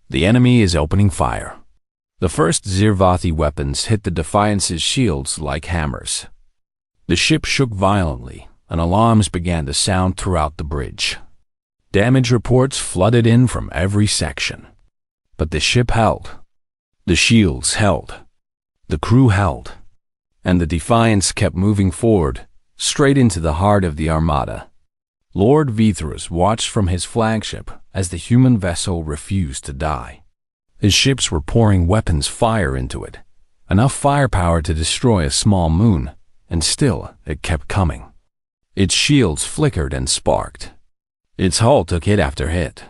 "the enemy is opening fire." The first Zirvathi weapons hit the Defiance's shields like hammers. The ship shook violently, and alarms began to sound throughout the bridge. Damage reports flooded in from every section. But the ship held. The shields held. The crew held. And the Defiance kept moving forward, straight into the heart of the Armada. Lord Vithrus watched from his flagship as the human vessel refused to die. His ships were pouring weapons fire into it, enough firepower to destroy a small moon, and still it kept coming. Its shields flickered and sparked. Its hull took hit after hit.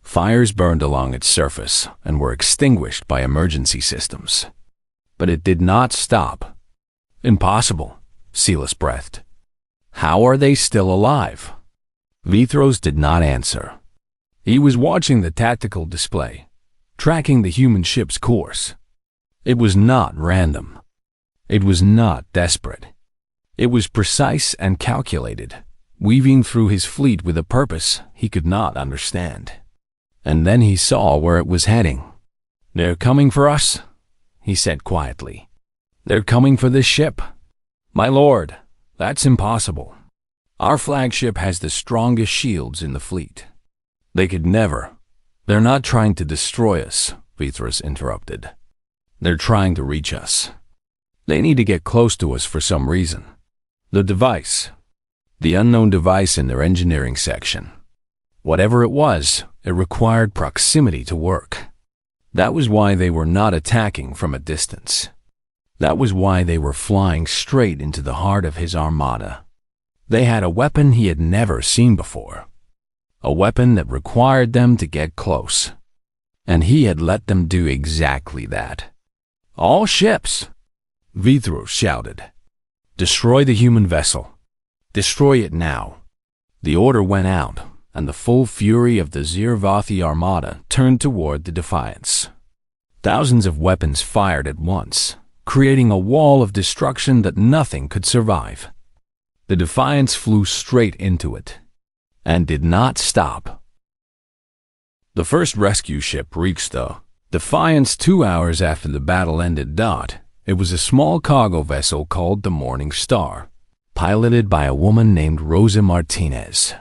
Fires burned along its surface and were extinguished by emergency systems. But it did not stop. Impossible, Silas breathed. How are they still alive? Vithros did not answer. He was watching the tactical display, tracking the human ship's course. It was not random. It was not desperate. It was precise and calculated, weaving through his fleet with a purpose he could not understand. And then he saw where it was heading. "They're coming for us," he said quietly. "They're coming for this ship." "My lord, that's impossible. Our flagship has the strongest shields in the fleet." "They could never." "They're not trying to destroy us," Vithros interrupted. "They're trying to reach us. They need to get close to us for some reason. The device. The unknown device in their engineering section. Whatever it was, it required proximity to work. That was why they were not attacking from a distance. That was why they were flying straight into the heart of his armada. They had a weapon he had never seen before. A weapon that required them to get close. And he had let them do exactly that. "All ships!" Vithros shouted. "Destroy the human vessel. Destroy it now." The order went out, and the full fury of the Zirvathi Armada turned toward the Defiance. Thousands of weapons fired at once, creating a wall of destruction that nothing could survive. The Defiance flew straight into it, and did not stop. The first rescue ship reached the Defiance 2 hours after the battle ended. It was a small cargo vessel called the Morning Star, piloted by a woman named Rosa Martinez.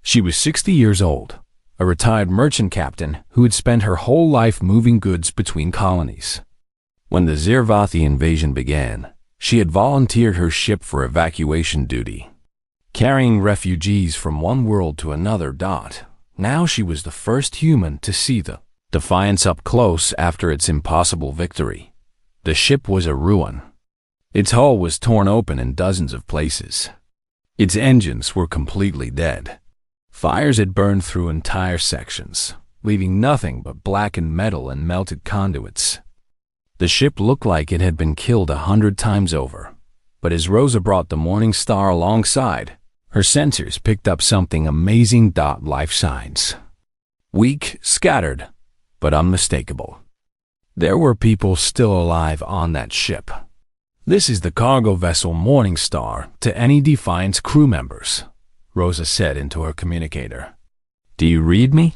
She was 60 years old, a retired merchant captain who had spent her whole life moving goods between colonies. When the Zirvathi invasion began, she had volunteered her ship for evacuation duty, carrying refugees from one world to another. Now she was the first human to see the Defiance up close after its impossible victory. The ship was a ruin. Its hull was torn open in dozens of places. Its engines were completely dead. Fires had burned through entire sections, leaving nothing but blackened metal and melted conduits. The ship looked like it had been killed 100 times over, but as Rosa brought the Morning Star alongside, her sensors picked up something amazing. Life signs. Weak, scattered, but unmistakable. There were people still alive on that ship. "This is the cargo vessel Morning Star to any Defiance crew members," Rosa said into her communicator. "Do you read me?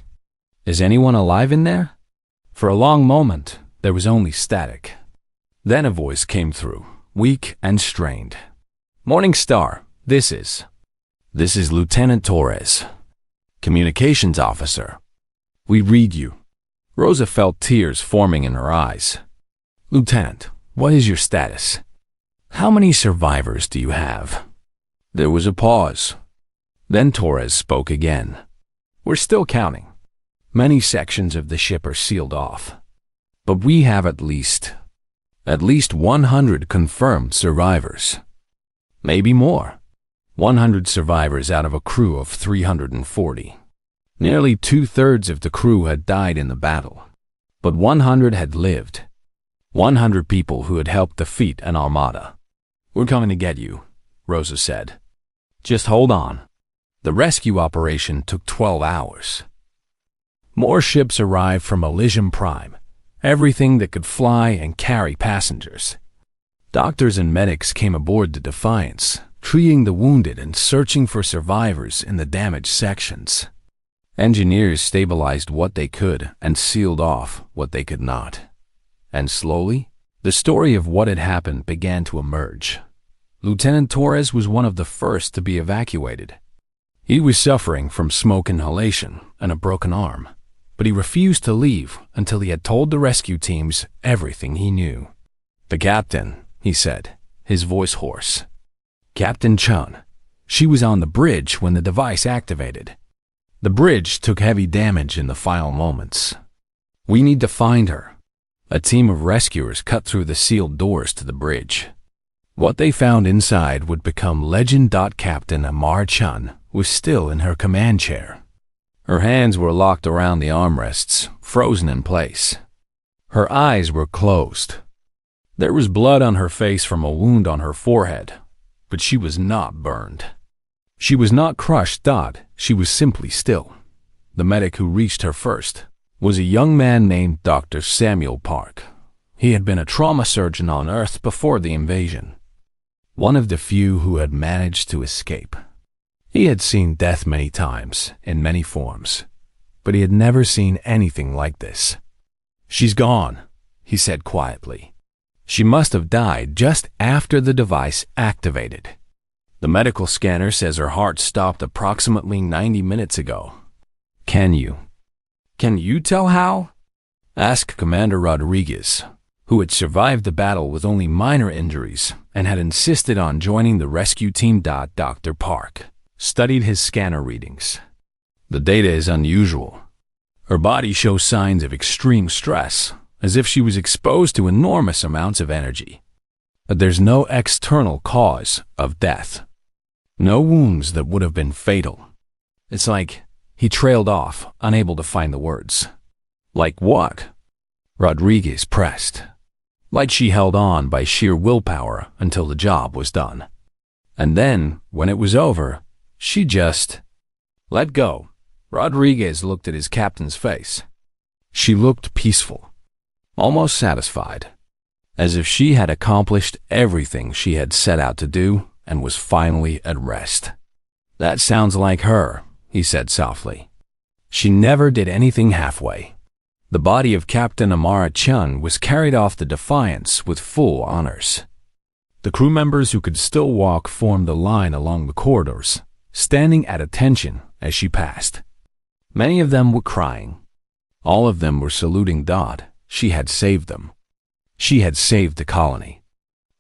Is anyone alive in there?" For a long moment, there was only static. Then a voice came through, weak and strained. "Morning Star, this is Lieutenant Torres, Communications Officer. We read you." Rosa felt tears forming in her eyes. "Lieutenant, what is your status? How many survivors do you have?" There was a pause. Then Torres spoke again. "We're still counting. Many sections of the ship are sealed off. But we have at least 100 confirmed survivors. Maybe more. 100 survivors out of a crew of 340. Nearly 2/3 of the crew had died in the battle. But 100 had lived. 100 people who had helped defeat an armada. We're coming to get you," Rosa said. "Just hold on." The rescue operation took 12 hours. More ships arrived from Elysium Prime, everything that could fly and carry passengers. Doctors and medics came aboard the Defiance, treating the wounded and searching for survivors in the damaged sections. Engineers stabilized what they could and sealed off what they could not. And slowly, the story of what had happened began to emerge. Lieutenant Torres was one of the first to be evacuated. He was suffering from smoke inhalation and a broken arm, but he refused to leave until he had told the rescue teams everything he knew. "The captain," he said, his voice hoarse. "Captain Chun. She was on the bridge when the device activated. The bridge took heavy damage in the final moments. "We need to find her." A team of rescuers cut through the sealed doors to the bridge. What they found inside would become legend. Captain Amar Chun was still in her command chair. Her hands were locked around the armrests, frozen in place. Her eyes were closed. There was blood on her face from a wound on her forehead, but she was not burned. She was not crushed. She was simply still. The medic who reached her first was a young man named Dr. Samuel Park. He had been a trauma surgeon on Earth before the invasion, one of the few who had managed to escape. He had seen death many times, in many forms, but he had never seen anything like this. "She's gone," he said quietly. "She must have died just after the device activated. The medical scanner says her heart stopped approximately 90 minutes ago. Can you tell how?" asked Commander Rodriguez, who had survived the battle with only minor injuries and had insisted on joining the rescue team. Dr. Park studied his scanner readings. "The data is unusual. Her body shows signs of extreme stress, as if she was exposed to enormous amounts of energy. But there's no external cause of death. No wounds that would have been fatal." It's like he trailed off, unable to find the words. "Like what?" Rodriguez pressed. Like she held on by sheer willpower until the job was done. And then, when it was over, she just let go. Rodriguez looked at his captain's face. She looked peaceful, almost satisfied, as if she had accomplished everything she had set out to do and was finally at rest. "That sounds like her," he said softly. "She never did anything halfway." The body of Captain Amara Chun was carried off the Defiance with full honors. The crew members who could still walk formed a line along the corridors, standing at attention as she passed. Many of them were crying. All of them were saluting Dodd. She had saved them. She had saved the colony.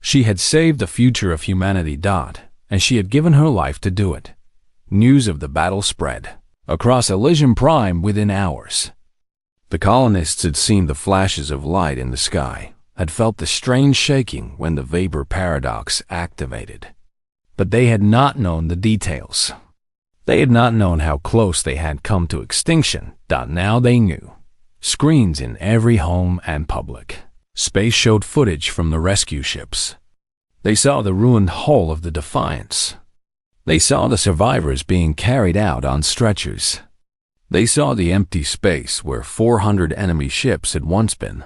She had saved the future of humanity. And she had given her life to do it. News of the battle spread across Elysium Prime within hours. The colonists had seen the flashes of light in the sky, had felt the strange shaking when the vapor paradox activated. But they had not known the details. They had not known how close they had come to extinction. Now they knew. Screens in every home and public. Space showed footage from the rescue ships. They saw the ruined hull of the Defiance. They saw the survivors being carried out on stretchers. They saw the empty space where 400 enemy ships had once been,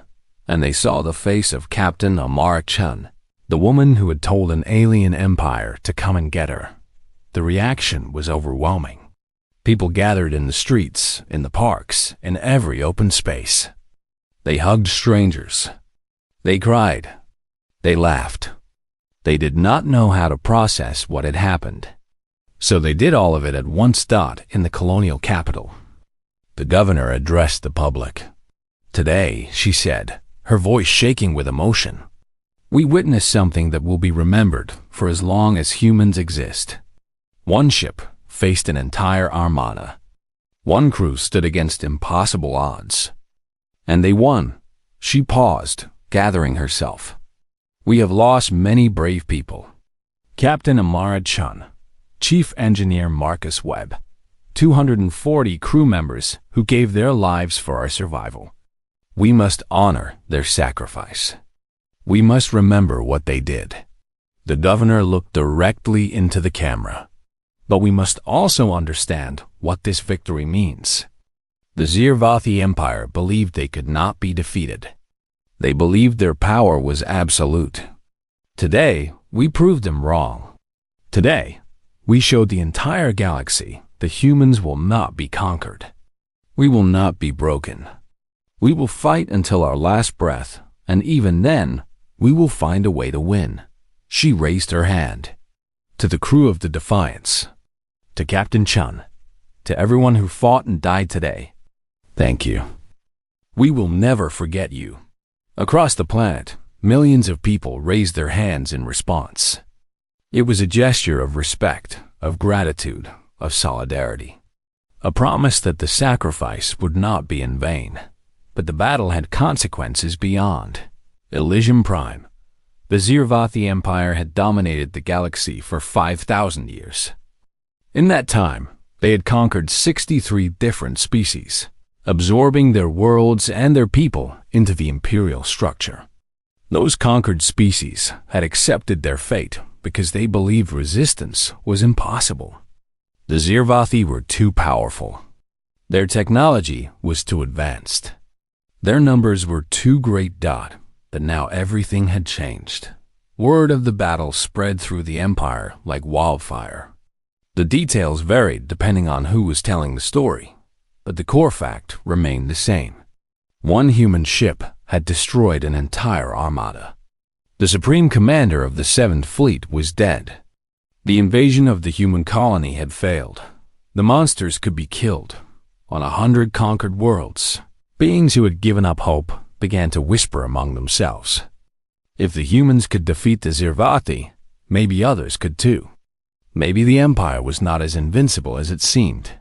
and they saw the face of Captain Amar Chun, the woman who had told an alien empire to come and get her. The reaction was overwhelming. People gathered in the streets, in the parks, in every open space. They hugged strangers. They cried. They laughed. They did not know how to process what had happened. So they did all of it at once. In the colonial capital, the governor addressed the public. "Today," she said, her voice shaking with emotion, "we witnessed something that will be remembered for as long as humans exist. One ship faced an entire armada. One crew stood against impossible odds. And they won." She paused, gathering herself. "We have lost many brave people. Captain Amara Chun, Chief Engineer Marcus Webb, 240 crew members who gave their lives for our survival. We must honor their sacrifice. We must remember what they did." The governor looked directly into the camera. "But we must also understand what this victory means. The Zirvathi Empire believed they could not be defeated. They believed their power was absolute. Today, we proved them wrong. Today, we showed the entire galaxy that humans will not be conquered. We will not be broken. We will fight until our last breath, and even then, we will find a way to win." She raised her hand. "To the crew of the Defiance, to Captain Chun, to everyone who fought and died today, thank you. We will never forget you." Across the planet, millions of people raised their hands in response. It was a gesture of respect, of gratitude, of solidarity. a promise that the sacrifice would not be in vain. But the battle had consequences beyond. Elysium Prime. The Zirvathi Empire had dominated the galaxy for 5,000 years. In that time, they had conquered 63 different species, absorbing their worlds and their people into the imperial structure. Those conquered species had accepted their fate because they believed resistance was impossible. The Zirvathi were too powerful. Their technology was too advanced. Their numbers were too great that now everything had changed. Word of the battle spread through the empire like wildfire. The details varied depending on who was telling the story, but the core fact remained the same. One human ship had destroyed an entire armada. The supreme commander of the 7th Fleet was dead. The invasion of the human colony had failed. The monsters could be killed. On 100 conquered worlds, beings who had given up hope began to whisper among themselves. If the humans could defeat the Zirvathi, maybe others could too. Maybe the Empire was not as invincible as it seemed.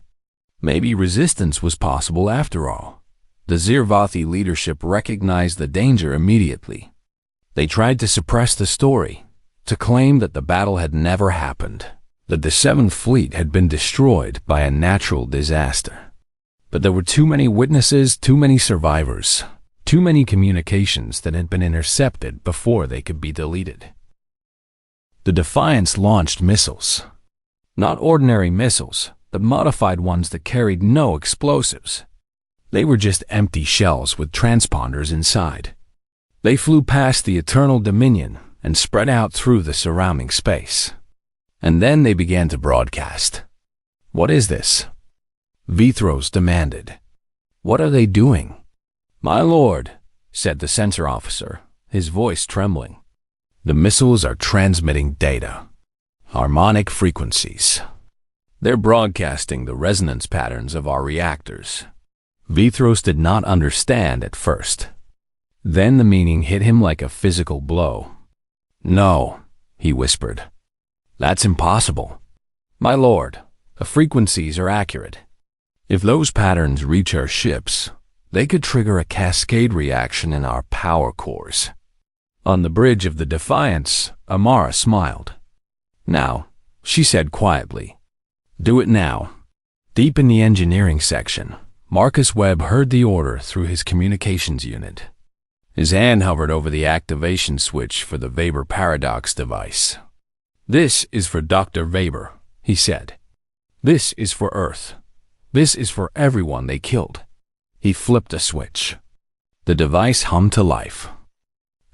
Maybe resistance was possible after all. The Zirvathi leadership recognized the danger immediately. They tried to suppress the story, to claim that the battle had never happened, that the 7th Fleet had been destroyed by a natural disaster. But there were too many witnesses, too many survivors, too many communications that had been intercepted before they could be deleted. The Defiance launched missiles. Not ordinary missiles, but modified ones that carried no explosives. They were just empty shells with transponders inside. They flew past the Eternal Dominion and spread out through the surrounding space. And then they began to broadcast. "What is this?" Vithros demanded. "What are they doing?" "My lord," said the sensor officer, his voice trembling. "The missiles are transmitting data. Harmonic frequencies. They're broadcasting the resonance patterns of our reactors." Vithros did not understand at first. Then the meaning hit him like a physical blow. "No," he whispered. "That's impossible." "My lord, the frequencies are accurate. If those patterns reach our ships, they could trigger a cascade reaction in our power cores." On the bridge of the Defiance, Amara smiled. "Now," she said quietly. "Do it now." Deep in the engineering section, Marcus Webb heard the order through his communications unit. His hand hovered over the activation switch for the Weber paradox device. "This is for Dr. Weber," he said. "This is for Earth. This is for everyone they killed." He flipped a switch. The device hummed to life.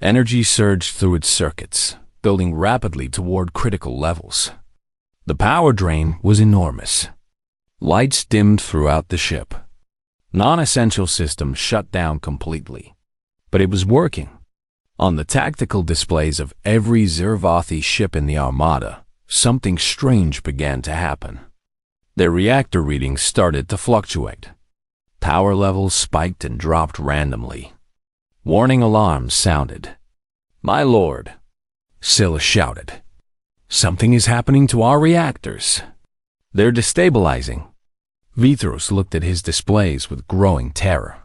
Energy surged through its circuits, building rapidly toward critical levels. The power drain was enormous. Lights dimmed throughout the ship. Non-essential systems shut down completely. But it was working. On the tactical displays of every Zirvathi ship in the Armada, something strange began to happen. Their reactor readings started to fluctuate. Power levels spiked and dropped randomly. Warning alarms sounded. "My lord," Scylla shouted. "Something is happening to our reactors. They're destabilizing." Vithros looked at his displays with growing terror.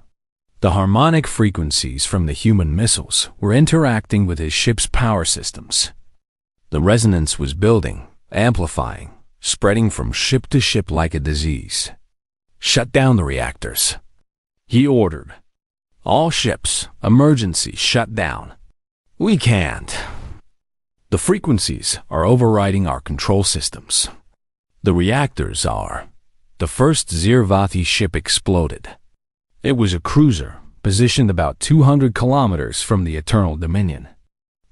The harmonic frequencies from the human missiles were interacting with his ship's power systems. The resonance was building, amplifying, spreading from ship to ship like a disease. "Shut down the reactors," he ordered. "All ships, emergency, shut down." "We can't. The frequencies are overriding our control systems." "The reactors are." The first Zirvathi ship exploded. It was a cruiser, positioned about 200 kilometers from the Eternal Dominion.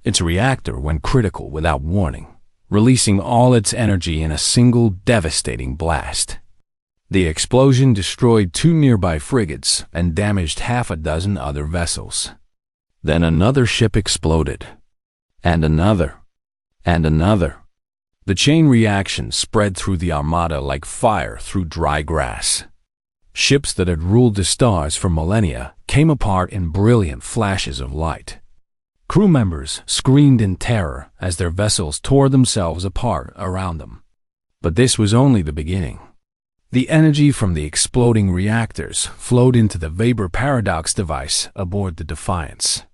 Its reactor went critical without warning, releasing all its energy in a single devastating blast. The explosion destroyed 2 nearby frigates and damaged half a dozen other vessels. Then another ship exploded. And another. And another. The chain reaction spread through the Armada like fire through dry grass. Ships that had ruled the stars for millennia came apart in brilliant flashes of light. Crew members screamed in terror as their vessels tore themselves apart around them. But this was only the beginning. The energy from the exploding reactors flowed into the vapor paradox device aboard the Defiance.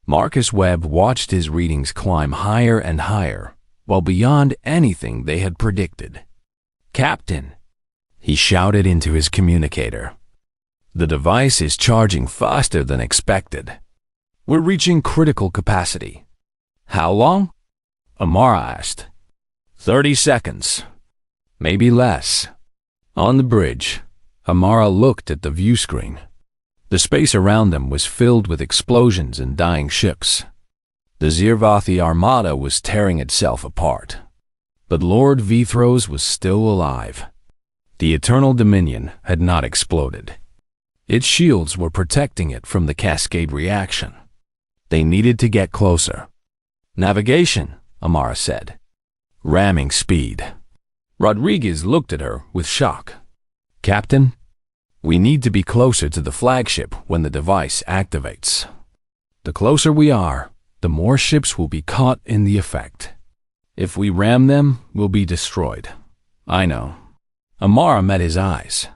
Marcus Webb watched his readings climb higher and higher, well beyond anything they had predicted. "Captain," he shouted into his communicator, "the device is charging faster than expected. We're reaching critical capacity." "How long?" Amara asked. 30 seconds. Maybe less." On the bridge, Amara looked at the view screen. The space around them was filled with explosions and dying ships. The Zirvathi Armada was tearing itself apart. But Lord Vithros was still alive. The Eternal Dominion had not exploded. Its shields were protecting it from the cascade reaction. They needed to get closer. "Navigation," Amara said. "Ramming speed." Rodriguez looked at her with shock. "Captain, we need to be closer to the flagship when the device activates. The closer we are, the more ships will be caught in the effect. If we ram them, we'll be destroyed." "I know." Amara met his eyes.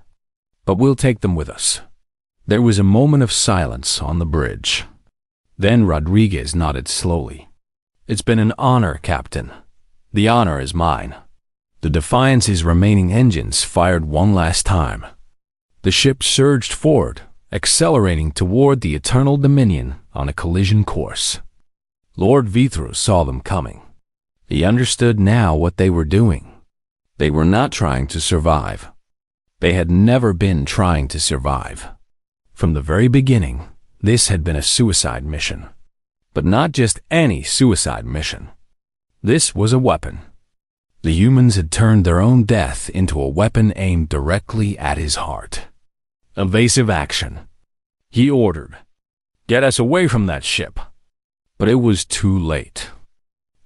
"But we'll take them with us." There was a moment of silence on the bridge. Then Rodriguez nodded slowly. "It's been an honor, Captain. The honor is mine." The Defiance's remaining engines fired one last time. The ship surged forward, accelerating toward the Eternal Dominion on a collision course. Lord Vithros saw them coming. He understood now what they were doing. They were not trying to survive. They had never been trying to survive. From the very beginning, this had been a suicide mission. But not just any suicide mission. This was a weapon. The humans had turned their own death into a weapon aimed directly at his heart. Evasive action. He ordered, "Get us away from that ship." But it was too late.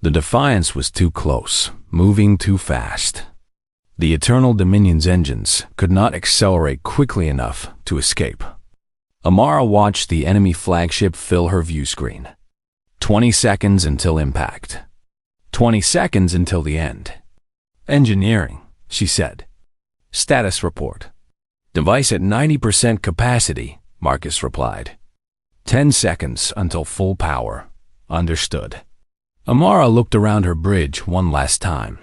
The Defiance was too close, moving too fast. The Eternal Dominion's engines could not accelerate quickly enough to escape. Amara watched the enemy flagship fill her view screen. 20 seconds until impact. 20 seconds until the end. "Engineering," she said. "Status report." "Device at 90% capacity," Marcus replied. 10 seconds until full power. Understood. Amara looked around her bridge one last time.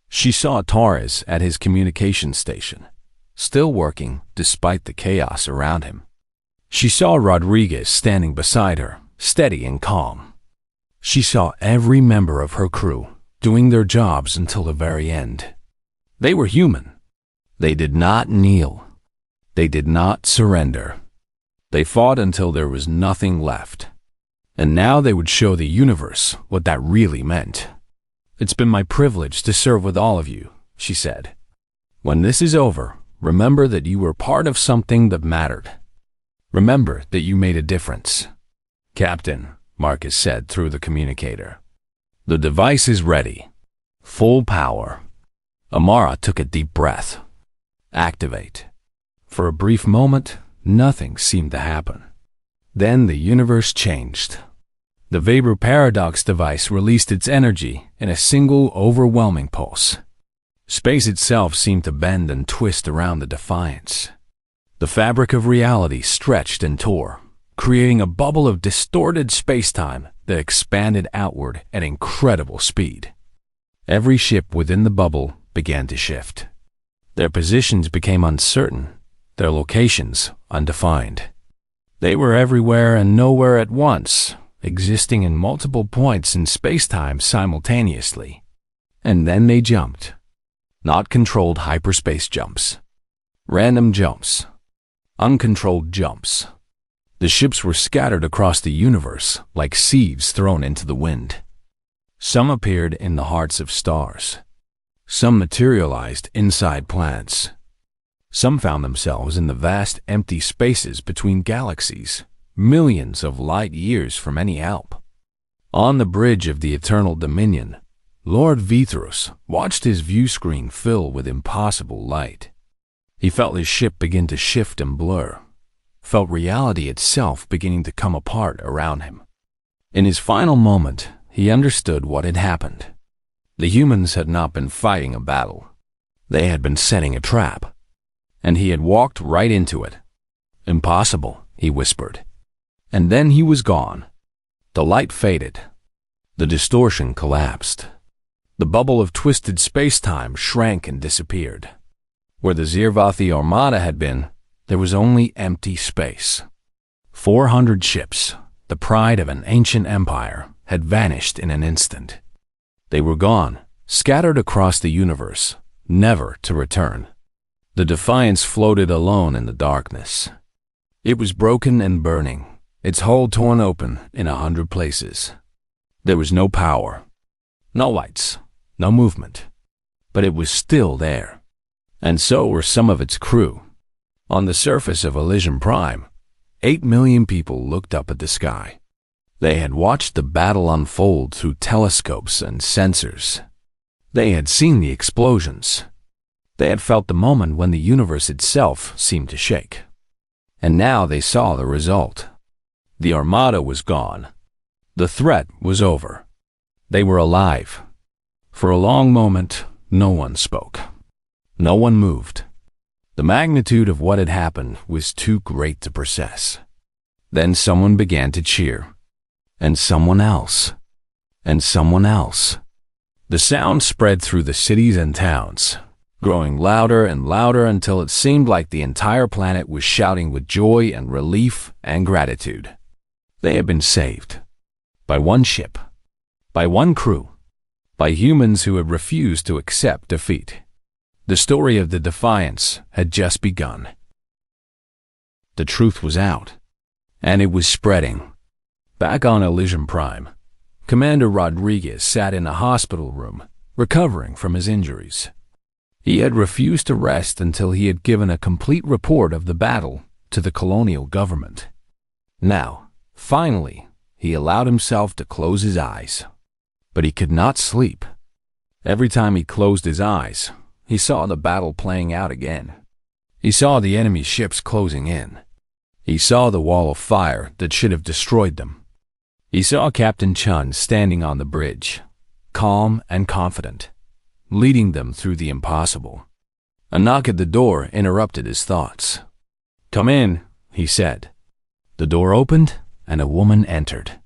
She saw Torres at his communication station, still working despite the chaos around him. She saw Rodriguez standing beside her, steady and calm. She saw every member of her crew doing their jobs until the very end. They were human. They did not kneel. They did not surrender. They fought until there was nothing left. And now they would show the universe what that really meant. "It's been my privilege to serve with all of you," she said. "When this is over, remember that you were part of something that mattered. Remember that you made a difference." "Captain," Marcus said through the communicator, "the device is ready. Full power." Amara took a deep breath. "Activate." For a brief moment, nothing seemed to happen. Then the universe changed. The vapor paradox device released its energy in a single overwhelming pulse. Space itself seemed to bend and twist around the Defiance. The fabric of reality stretched and tore, creating a bubble of distorted space-time that expanded outward at incredible speed. Every ship within the bubble began to shift. Their positions became uncertain, their locations undefined. They were everywhere and nowhere at once, existing in multiple points in space-time simultaneously. And then they jumped. Not controlled hyperspace jumps. Random jumps. Uncontrolled jumps. The ships were scattered across the universe like seeds thrown into the wind. Some appeared in the hearts of stars. Some materialized inside planets. Some found themselves in the vast empty spaces between galaxies, millions of light years from any help. On the bridge of the Eternal Dominion, Lord Vithros watched his view screen fill with impossible light. He felt his ship begin to shift and blur, felt reality itself beginning to come apart around him. In his final moment, he understood what had happened. The humans had not been fighting a battle. They had been setting a trap. and he had walked right into it. "Impossible," he whispered. And then he was gone. The light faded. The distortion collapsed. The bubble of twisted space-time shrank and disappeared. Where the Zirvathi Armada had been, there was only empty space. 400 ships, the pride of an ancient empire, had vanished in an instant. They were gone, scattered across the universe, never to return. The Defiance floated alone in the darkness. It was broken and burning, its hull torn open in 100 places. There was no power, no lights, no movement, but it was still there. And so were some of its crew. On the surface of Elysium Prime, 8 million people looked up at the sky. They had watched the battle unfold through telescopes and sensors. They had seen the explosions. They had felt the moment when the universe itself seemed to shake. And now they saw the result. The Armada was gone. The threat was over. They were alive. For a long moment, no one spoke. No one moved. The magnitude of what had happened was too great to process. Then someone began to cheer. And someone else. And someone else. The sound spread through the cities and towns, growing louder and louder until it seemed like the entire planet was shouting with joy and relief and gratitude. They had been saved. By one ship. By one crew. By humans who had refused to accept defeat. The story of the Defiance had just begun. The truth was out, and it was spreading. Back on Elysium Prime, Commander Rodriguez sat in a hospital room, recovering from his injuries. He had refused to rest until he had given a complete report of the battle to the colonial government. Now, finally, he allowed himself to close his eyes. But he could not sleep. Every time he closed his eyes, he saw the battle playing out again. He saw the enemy ships closing in. He saw the wall of fire that should have destroyed them. He saw Captain Chun standing on the bridge, calm and confident, leading them through the impossible. A knock at the door interrupted his thoughts. "Come in," he said. The door opened, and a woman entered.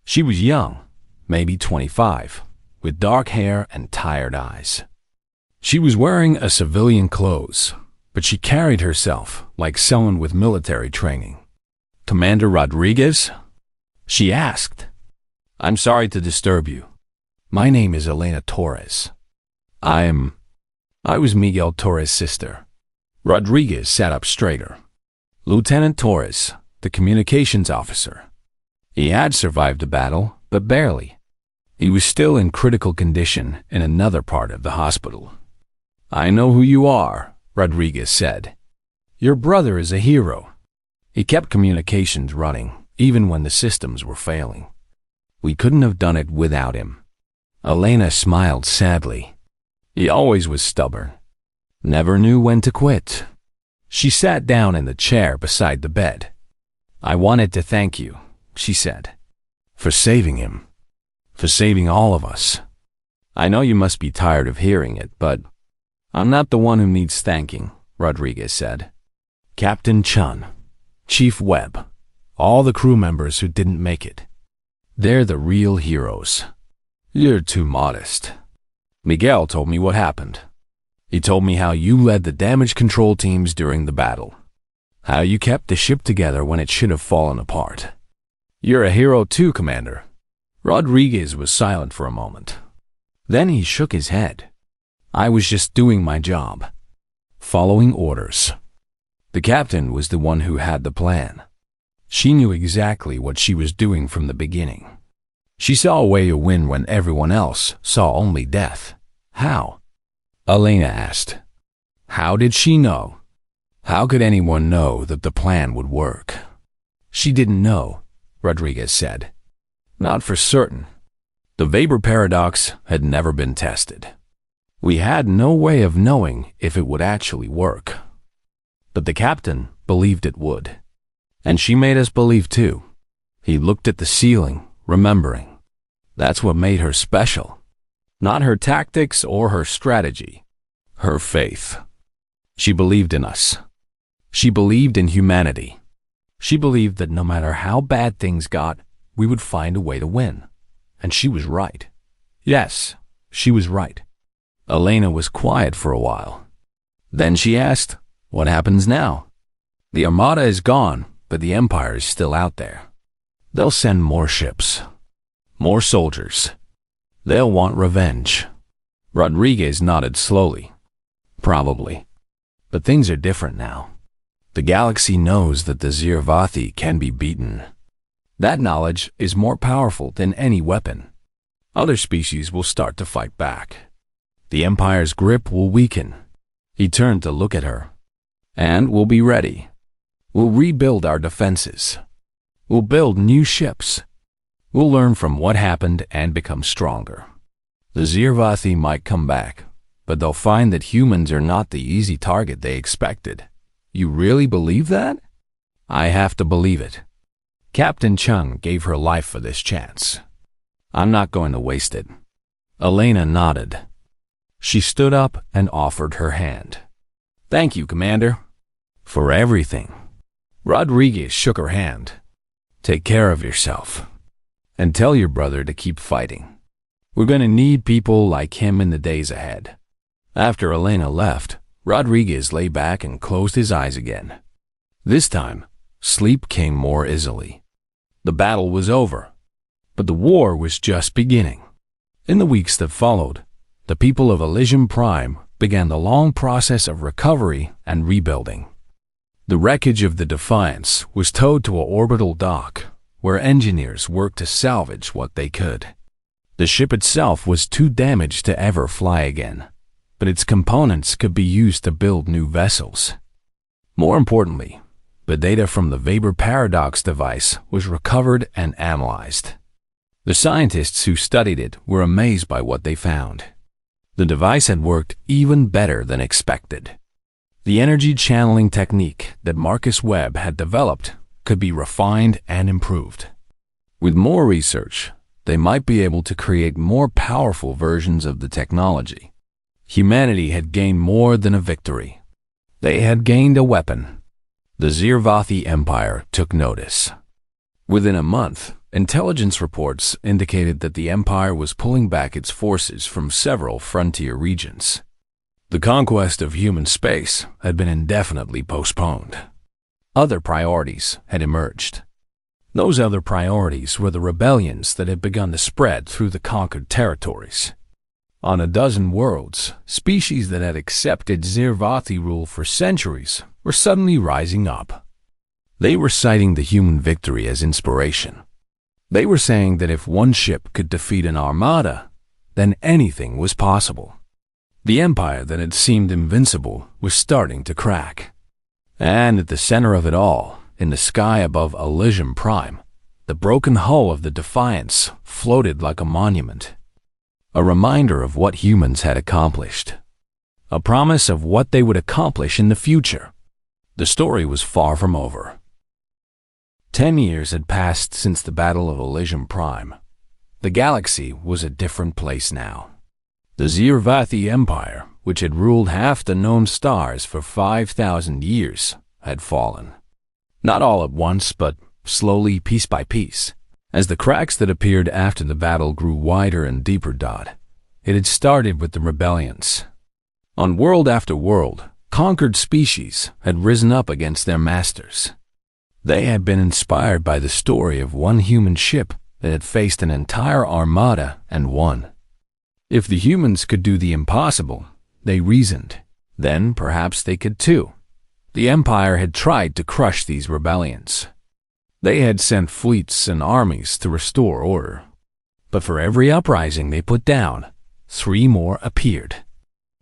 She was young, maybe 25, with dark hair and tired eyes. She was wearing a civilian clothes, but she carried herself like someone with military training. "Commander Rodriguez?" she asked. "I'm sorry to disturb you. My name is Elena Torres. I was Miguel Torres' sister." Rodriguez sat up straighter. Lieutenant Torres, the communications officer. He had survived the battle, but barely. He was still in critical condition in another part of the hospital. "I know who you are," Rodriguez said. "Your brother is a hero. He kept communications running, even when the systems were failing. We couldn't have done it without him." Elena smiled sadly. "He always was stubborn. Never knew when to quit." She sat down in the chair beside the bed. "I wanted to thank you," she said, "for saving him. For saving all of us. I know you must be tired of hearing it, but I'm not the one who needs thanking," Rodriguez said. "Captain Chun, Chief Webb, all the crew members who didn't make it. They're the real heroes. You're too modest. Miguel told me what happened. He told me how you led the damage control teams during the battle. How you kept the ship together when it should have fallen apart. You're a hero too, Commander." Rodriguez was silent for a moment. Then he shook his head. "I was just doing my job. Following orders." The captain was the one who had the plan. She knew exactly what she was doing from the beginning. She saw a way to win when everyone else saw only death. How? Elena asked. How did she know? How could anyone know that the plan would work? She didn't know, Rodriguez said. Not for certain. The Weber paradox had never been tested. We had no way of knowing if it would actually work. But the captain believed it would. And she made us believe too. He looked at the ceiling, remembering. That's what made her special. Not her tactics or her strategy. Her faith. She believed in us. She believed in humanity. She believed that no matter how bad things got, we would find a way to win. And she was right. Yes, she was right. Elena was quiet for a while. Then she asked, "What happens now?" "The Armada is gone, but the Empire is still out there. They'll send more ships, more soldiers. They'll want revenge." Rodriguez nodded slowly. "Probably. But things are different now. The galaxy knows that the Zirvathi can be beaten. That knowledge is more powerful than any weapon. Other species will start to fight back. The Empire's grip will weaken." He turned to look at her. "And we'll be ready. We'll rebuild our defenses. We'll build new ships. We'll learn from what happened and become stronger. The Zirvathi might come back, but they'll find that humans are not the easy target they expected." "You really believe that?" "I have to believe it. Captain Chung gave her life for this chance. I'm not going to waste it." Elena nodded. She stood up and offered her hand. "Thank you, Commander." "For everything." Rodriguez shook her hand. "Take care of yourself. And tell your brother to keep fighting. We're going to need people like him in the days ahead." After Elena left, Rodriguez lay back and closed his eyes again. This time, sleep came more easily. The battle was over, but the war was just beginning. In the weeks that followed, the people of Elysium Prime began the long process of recovery and rebuilding. The wreckage of the Defiance was towed to an orbital dock, where engineers worked to salvage what they could. The ship itself was too damaged to ever fly again, but its components could be used to build new vessels. More importantly, the data from the Weber Paradox device was recovered and analyzed. The scientists who studied it were amazed by what they found. The device had worked even better than expected. The energy channeling technique that Marcus Webb had developed could be refined and improved. With more research, they might be able to create more powerful versions of the technology. Humanity had gained more than a victory. They had gained a weapon. The Zirvathi Empire took notice. Within a month, intelligence reports indicated that the Empire was pulling back its forces from several frontier regions. The conquest of human space had been indefinitely postponed. Other priorities had emerged. Those other priorities were the rebellions that had begun to spread through the conquered territories. On a dozen worlds, species that had accepted Zirvathi rule for centuries were suddenly rising up. They were citing the human victory as inspiration. They were saying that if one ship could defeat an armada, then anything was possible. The empire that had seemed invincible was starting to crack. And at the center of it all, in the sky above Elysium Prime, the broken hull of the Defiance floated like a monument. A reminder of what humans had accomplished. A promise of what they would accomplish in the future. The story was far from over. 10 years had passed since the Battle of Elysium Prime. The galaxy was a different place now. The Zirvathi Empire, which had ruled half the known stars for 5,000 years, had fallen. Not all at once, but slowly, piece by piece. As the cracks that appeared after the battle grew wider and deeper, it had started with the rebellions. On world after world, conquered species had risen up against their masters. They had been inspired by the story of one human ship that had faced an entire armada and won. If the humans could do the impossible, they reasoned, then perhaps they could too. The Empire had tried to crush these rebellions. They had sent fleets and armies to restore order. But for every uprising they put down, 3 more appeared.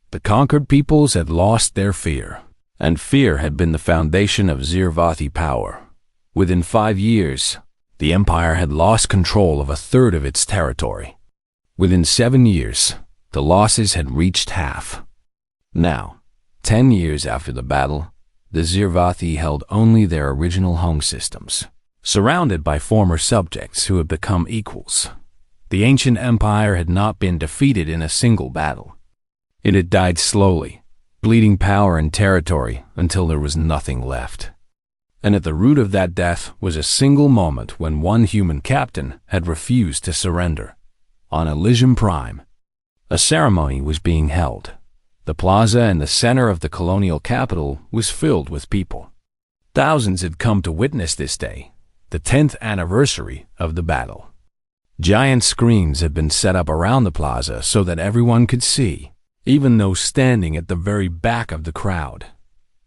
The conquered peoples had lost their fear, and fear had been the foundation of Zirvathi power. Within 5 years, the Empire had lost control of 1/3 of its territory. Within 7 years, the losses had reached half. Now, 10 years after the battle, the Zirvathi held only their original home systems, surrounded by former subjects who had become equals. The ancient empire had not been defeated in a single battle. It had died slowly, bleeding power and territory until there was nothing left. And at the root of that death was a single moment when one human captain had refused to surrender. On Elysium Prime, a ceremony was being held. The plaza in the center of the colonial capital was filled with people. Thousands had come to witness this day, the 10th anniversary of the battle. Giant screens had been set up around the plaza so that everyone could see, even those standing at the very back of the crowd.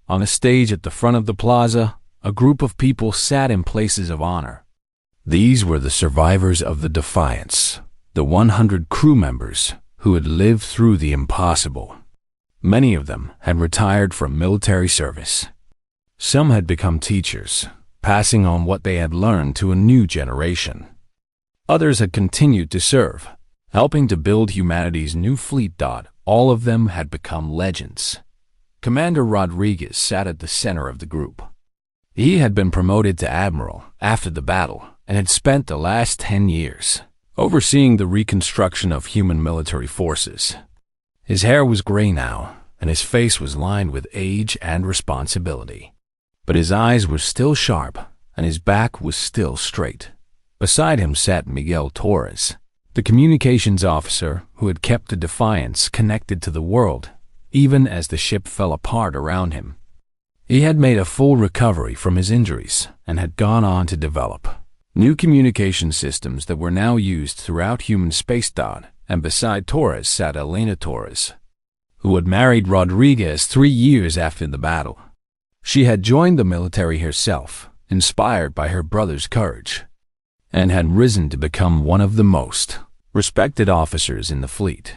On a stage at the front of the plaza, a group of people sat in places of honor. These were the survivors of the Defiance, the 100 crew members who had lived through the impossible. Many of them had retired from military service. Some had become teachers, passing on what they had learned to a new generation. Others had continued to serve, helping to build humanity's new fleet. All of them had become legends. Commander Rodriguez sat at the center of the group. He had been promoted to admiral after the battle and had spent the last 10 years overseeing the reconstruction of human military forces. His hair was gray now, and his face was lined with age and responsibility. But his eyes were still sharp, and his back was still straight. Beside him sat Miguel Torres, the communications officer who had kept the Defiance connected to the world, even as the ship fell apart around him. He had made a full recovery from his injuries and had gone on to develop new communication systems that were now used throughout human space. And beside Torres sat Elena Torres, who had married Rodriguez 3 years after the battle. She had joined the military herself, inspired by her brother's courage, and had risen to become one of the most respected officers in the fleet.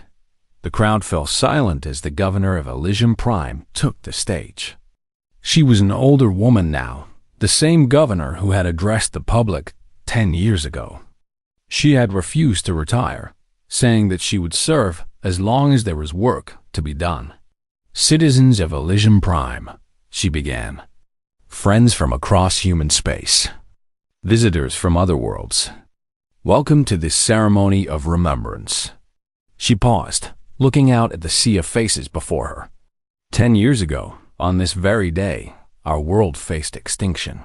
The crowd fell silent as the governor of Elysium Prime took the stage. She was an older woman now, the same governor who had addressed the public 10 years ago. She had refused to retire, saying that she would serve as long as there was work to be done. Citizens of Elysium Prime, she began. Friends from across human space. Visitors from other worlds. Welcome to this ceremony of remembrance. She paused, looking out at the sea of faces before her. 10 years ago, on this very day, our world faced extinction.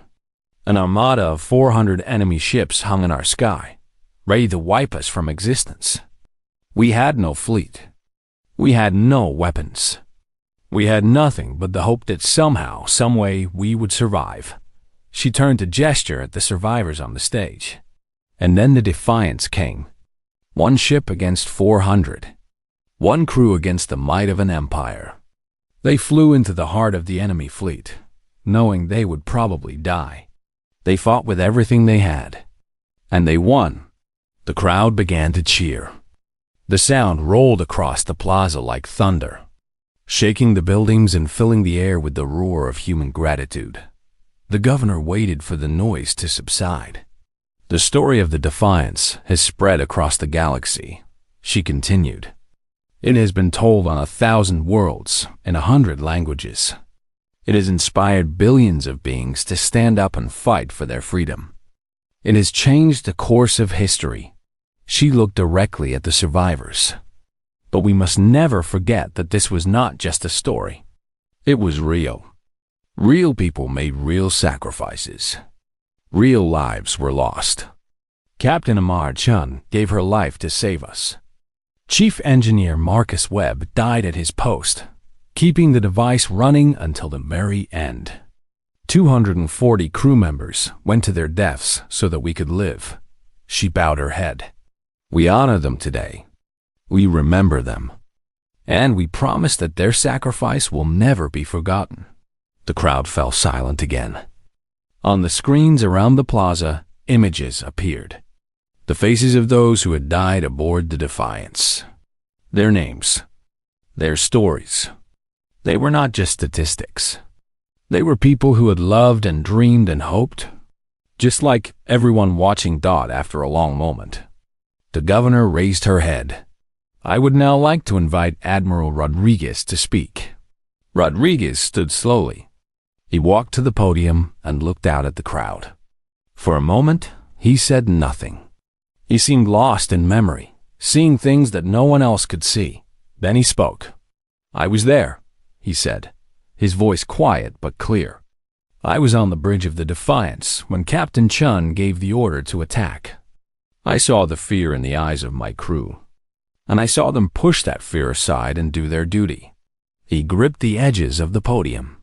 An armada of 400 enemy ships hung in our sky, ready to wipe us from existence. We had no fleet. We had no weapons. We had nothing but the hope that somehow, someway, we would survive. She turned to gesture at the survivors on the stage. And then the Defiance came. One ship against 400. One crew against the might of an empire. They flew into the heart of the enemy fleet, knowing they would probably die. They fought with everything they had. And they won. The crowd began to cheer. The sound rolled across the plaza like thunder, shaking the buildings and filling the air with the roar of human gratitude. The governor waited for the noise to subside. The story of the Defiance has spread across the galaxy, she continued. It has been told on 1,000 worlds in 100 languages. It has inspired billions of beings to stand up and fight for their freedom. It has changed the course of history. She looked directly at the survivors. But we must never forget that this was not just a story. It was real. Real people made real sacrifices. Real lives were lost. Captain Amar Chun gave her life to save us. Chief Engineer Marcus Webb died at his post, keeping the device running until the very end. 240 crew members went to their deaths so that we could live. She bowed her head. We honor them today. We remember them. And we promise that their sacrifice will never be forgotten. The crowd fell silent again. On the screens around the plaza, images appeared. The faces of those who had died aboard the Defiance. Their names. Their stories. They were not just statistics. They were people who had loved and dreamed and hoped, just like everyone watching after a long moment. The governor raised her head. I would now like to invite Admiral Rodriguez to speak. Rodriguez stood slowly. He walked to the podium and looked out at the crowd. For a moment, he said nothing. He seemed lost in memory, seeing things that no one else could see. Then he spoke. I was there. he said, his voice quiet but clear. I was on the bridge of the Defiance when Captain Chun gave the order to attack. I saw the fear in the eyes of my crew, and I saw them push that fear aside and do their duty. He gripped the edges of the podium.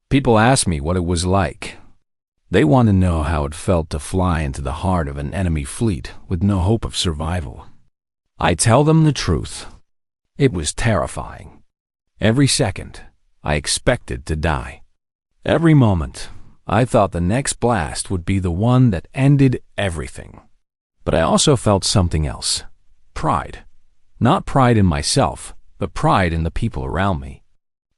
People asked me what it was like. They want to know how it felt to fly into the heart of an enemy fleet with no hope of survival. I tell them the truth. It was terrifying. Every second, I expected to die. Every moment, I thought the next blast would be the one that ended everything. But I also felt something else. Pride. Not pride in myself, but pride in the people around me.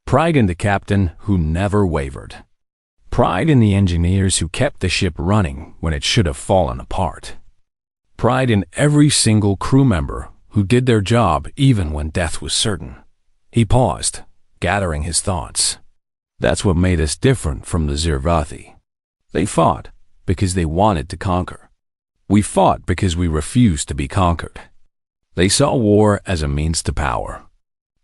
Pride in the captain who never wavered. Pride in the engineers who kept the ship running when it should have fallen apart. Pride in every single crew member who did their job even when death was certain. He paused, gathering his thoughts. That's what made us different from the Zirvathi. They fought because they wanted to conquer. We fought because we refused to be conquered. They saw war as a means to power.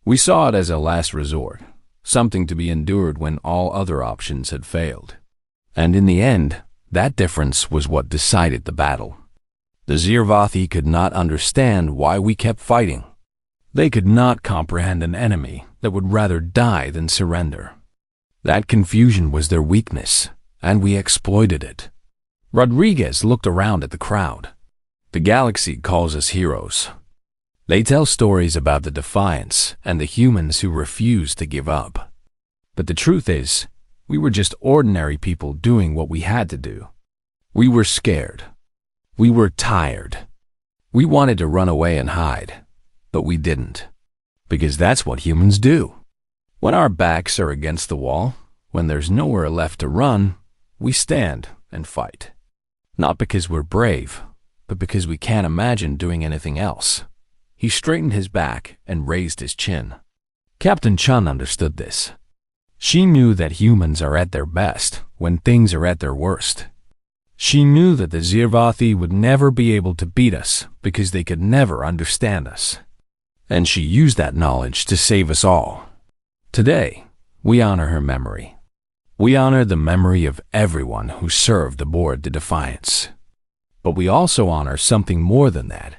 We saw it as a last resort, something to be endured when all other options had failed. And in the end, that difference was what decided the battle. The Zirvathi could not understand why we kept fighting. They could not comprehend an enemy that would rather die than surrender. That confusion was their weakness, and we exploited it. Rodriguez looked around at the crowd. The galaxy calls us heroes. They tell stories about the Defiance and the humans who refuse to give up. But the truth is, we were just ordinary people doing what we had to do. We were scared. We were tired. We wanted to run away and hide, but we didn't. Because that's what humans do. When our backs are against the wall, when there's nowhere left to run, we stand and fight. Not because we're brave, but because we can't imagine doing anything else. He straightened his back and raised his chin. Captain Chun understood this. She knew that humans are at their best when things are at their worst. She knew that the Zirvathi would never be able to beat us because they could never understand us. And she used that knowledge to save us all. Today, we honor her memory. We honor the memory of everyone who served aboard the Defiance. But we also honor something more than that.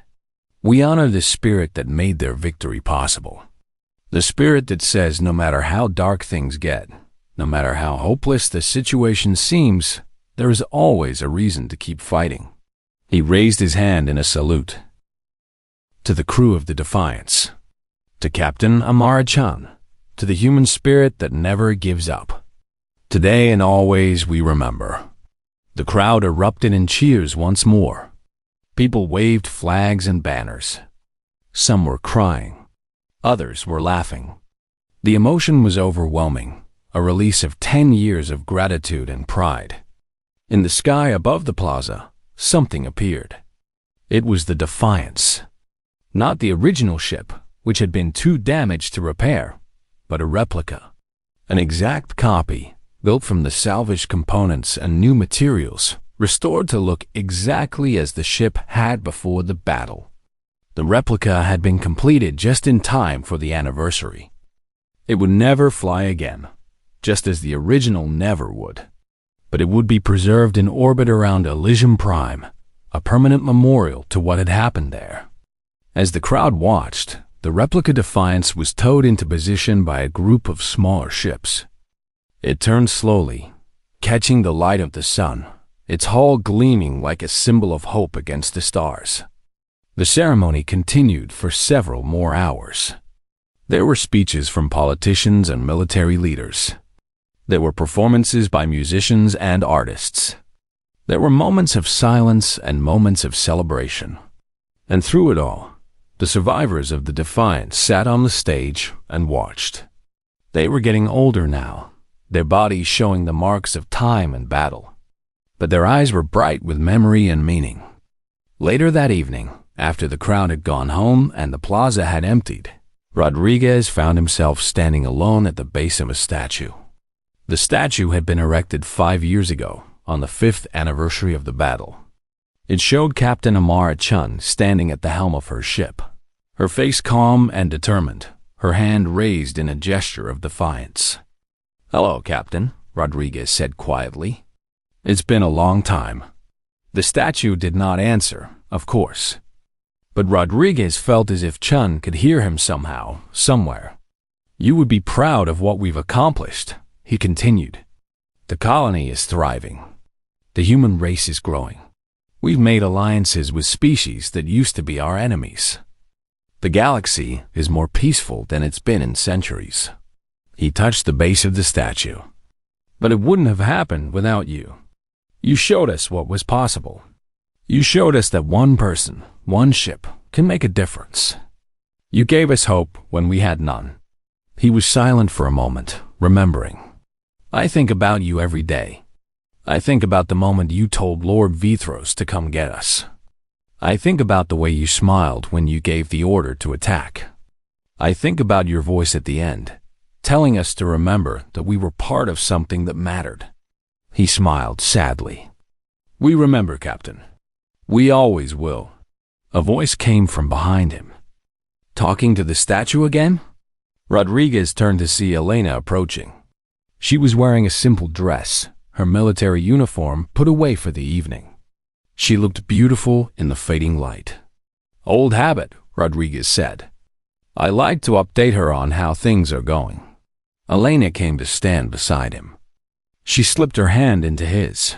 We honor the spirit that made their victory possible. The spirit that says no matter how dark things get, no matter how hopeless the situation seems, there is always a reason to keep fighting. He raised his hand in a salute. To the crew of the Defiance, to Captain Amara Chan, to the human spirit that never gives up. Today and always we remember. The crowd erupted in cheers once more. People waved flags and banners. Some were crying. Others were laughing. The emotion was overwhelming, a release of 10 years of gratitude and pride. In the sky above the plaza, something appeared. It was the Defiance. Not the original ship, which had been too damaged to repair, but a replica. An exact copy, built from the salvaged components and new materials, restored to look exactly as the ship had before the battle. The replica had been completed just in time for the anniversary. It would never fly again, just as the original never would. But it would be preserved in orbit around Elysium Prime, a permanent memorial to what had happened there. As the crowd watched, the replica Defiance was towed into position by a group of smaller ships. It turned slowly, catching the light of the sun, its hull gleaming like a symbol of hope against the stars. The ceremony continued for several more hours. There were speeches from politicians and military leaders. There were performances by musicians and artists. There were moments of silence and moments of celebration. And through it all, the survivors of the Defiance sat on the stage and watched. They were getting older now, their bodies showing the marks of time and battle. But their eyes were bright with memory and meaning. Later that evening, after the crowd had gone home and the plaza had emptied, Rodriguez found himself standing alone at the base of a statue. The statue had been erected 5 years ago, on the 5th anniversary of the battle. It showed Captain Amara Chun standing at the helm of her ship, her face calm and determined, her hand raised in a gesture of defiance. "Hello, Captain," Rodriguez said quietly. "It's been a long time." The statue did not answer, of course. But Rodriguez felt as if Chun could hear him somehow, somewhere. "You would be proud of what we've accomplished," he continued. "The colony is thriving. The human race is growing. We've made alliances with species that used to be our enemies. The galaxy is more peaceful than it's been in centuries." He touched the base of the statue. "But it wouldn't have happened without you. You showed us what was possible. You showed us that one person, one ship, can make a difference. You gave us hope when we had none." He was silent for a moment, remembering. "I think about you every day. I think about the moment you told Lord Vithros to come get us. I think about the way you smiled when you gave the order to attack. I think about your voice at the end, telling us to remember that we were part of something that mattered." He smiled sadly. "We remember, Captain. We always will." A voice came from behind him. "Talking to the statue again?" Rodriguez turned to see Elena approaching. She was wearing a simple dress, her military uniform put away for the evening. She looked beautiful in the fading light. "Old habit," Rodriguez said. "I like to update her on how things are going." Elena came to stand beside him. She slipped her hand into his.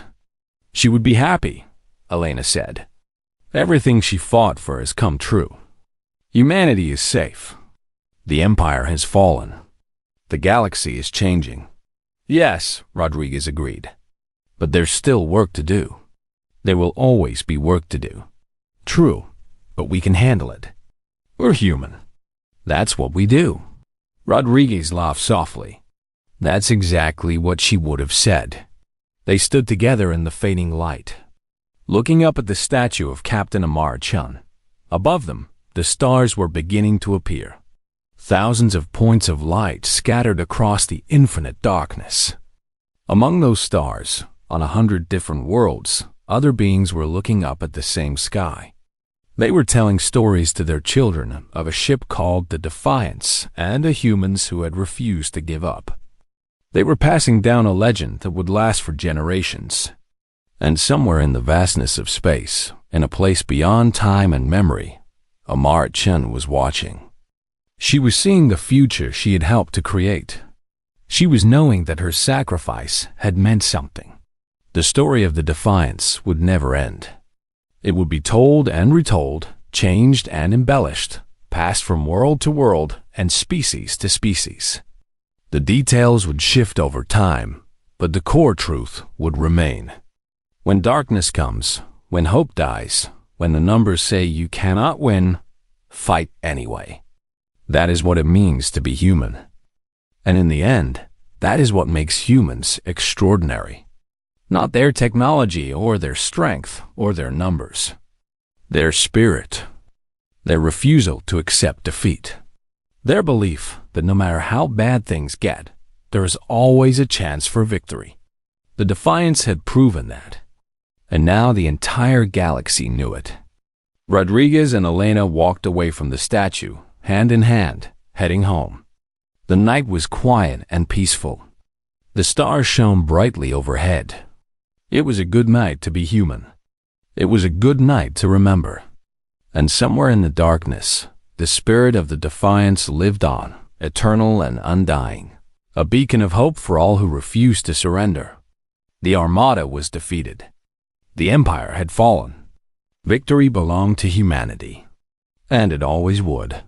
"She would be happy," Elena said. "Everything she fought for has come true. Humanity is safe. The Empire has fallen. The galaxy is changing." "Yes," Rodriguez agreed. "But there's still work to do. There will always be work to do." "True, but we can handle it. We're human. That's what we do." Rodriguez laughed softly. That's exactly what she would have said. They stood together in the fading light, looking up at the statue of Captain Amar Chun. Above them, the stars were beginning to appear. Thousands of points of light scattered across the infinite darkness. Among those stars, on 100 different worlds, other beings were looking up at the same sky. They were telling stories to their children of a ship called the Defiance and the humans who had refused to give up. They were passing down a legend that would last for generations. And somewhere in the vastness of space, in a place beyond time and memory, Amar Chun was watching. She was seeing the future she had helped to create. She was knowing that her sacrifice had meant something. The story of the Defiance would never end. It would be told and retold, changed and embellished, passed from world to world and species to species. The details would shift over time, but the core truth would remain. When darkness comes, when hope dies, when the numbers say you cannot win, fight anyway. That is what it means to be human. And in the end, that is what makes humans extraordinary. Not their technology or their strength or their numbers. Their spirit. Their refusal to accept defeat. Their belief that no matter how bad things get, there is always a chance for victory. The Defiance had proven that. And now the entire galaxy knew it. Rodriguez and Elena walked away from the statue, hand in hand, heading home. The night was quiet and peaceful. The stars shone brightly overhead. It was a good night to be human. It was a good night to remember. And somewhere in the darkness, the spirit of the Defiance lived on, eternal and undying, a beacon of hope for all who refused to surrender. The Armada was defeated. The Empire had fallen. Victory belonged to humanity. And it always would.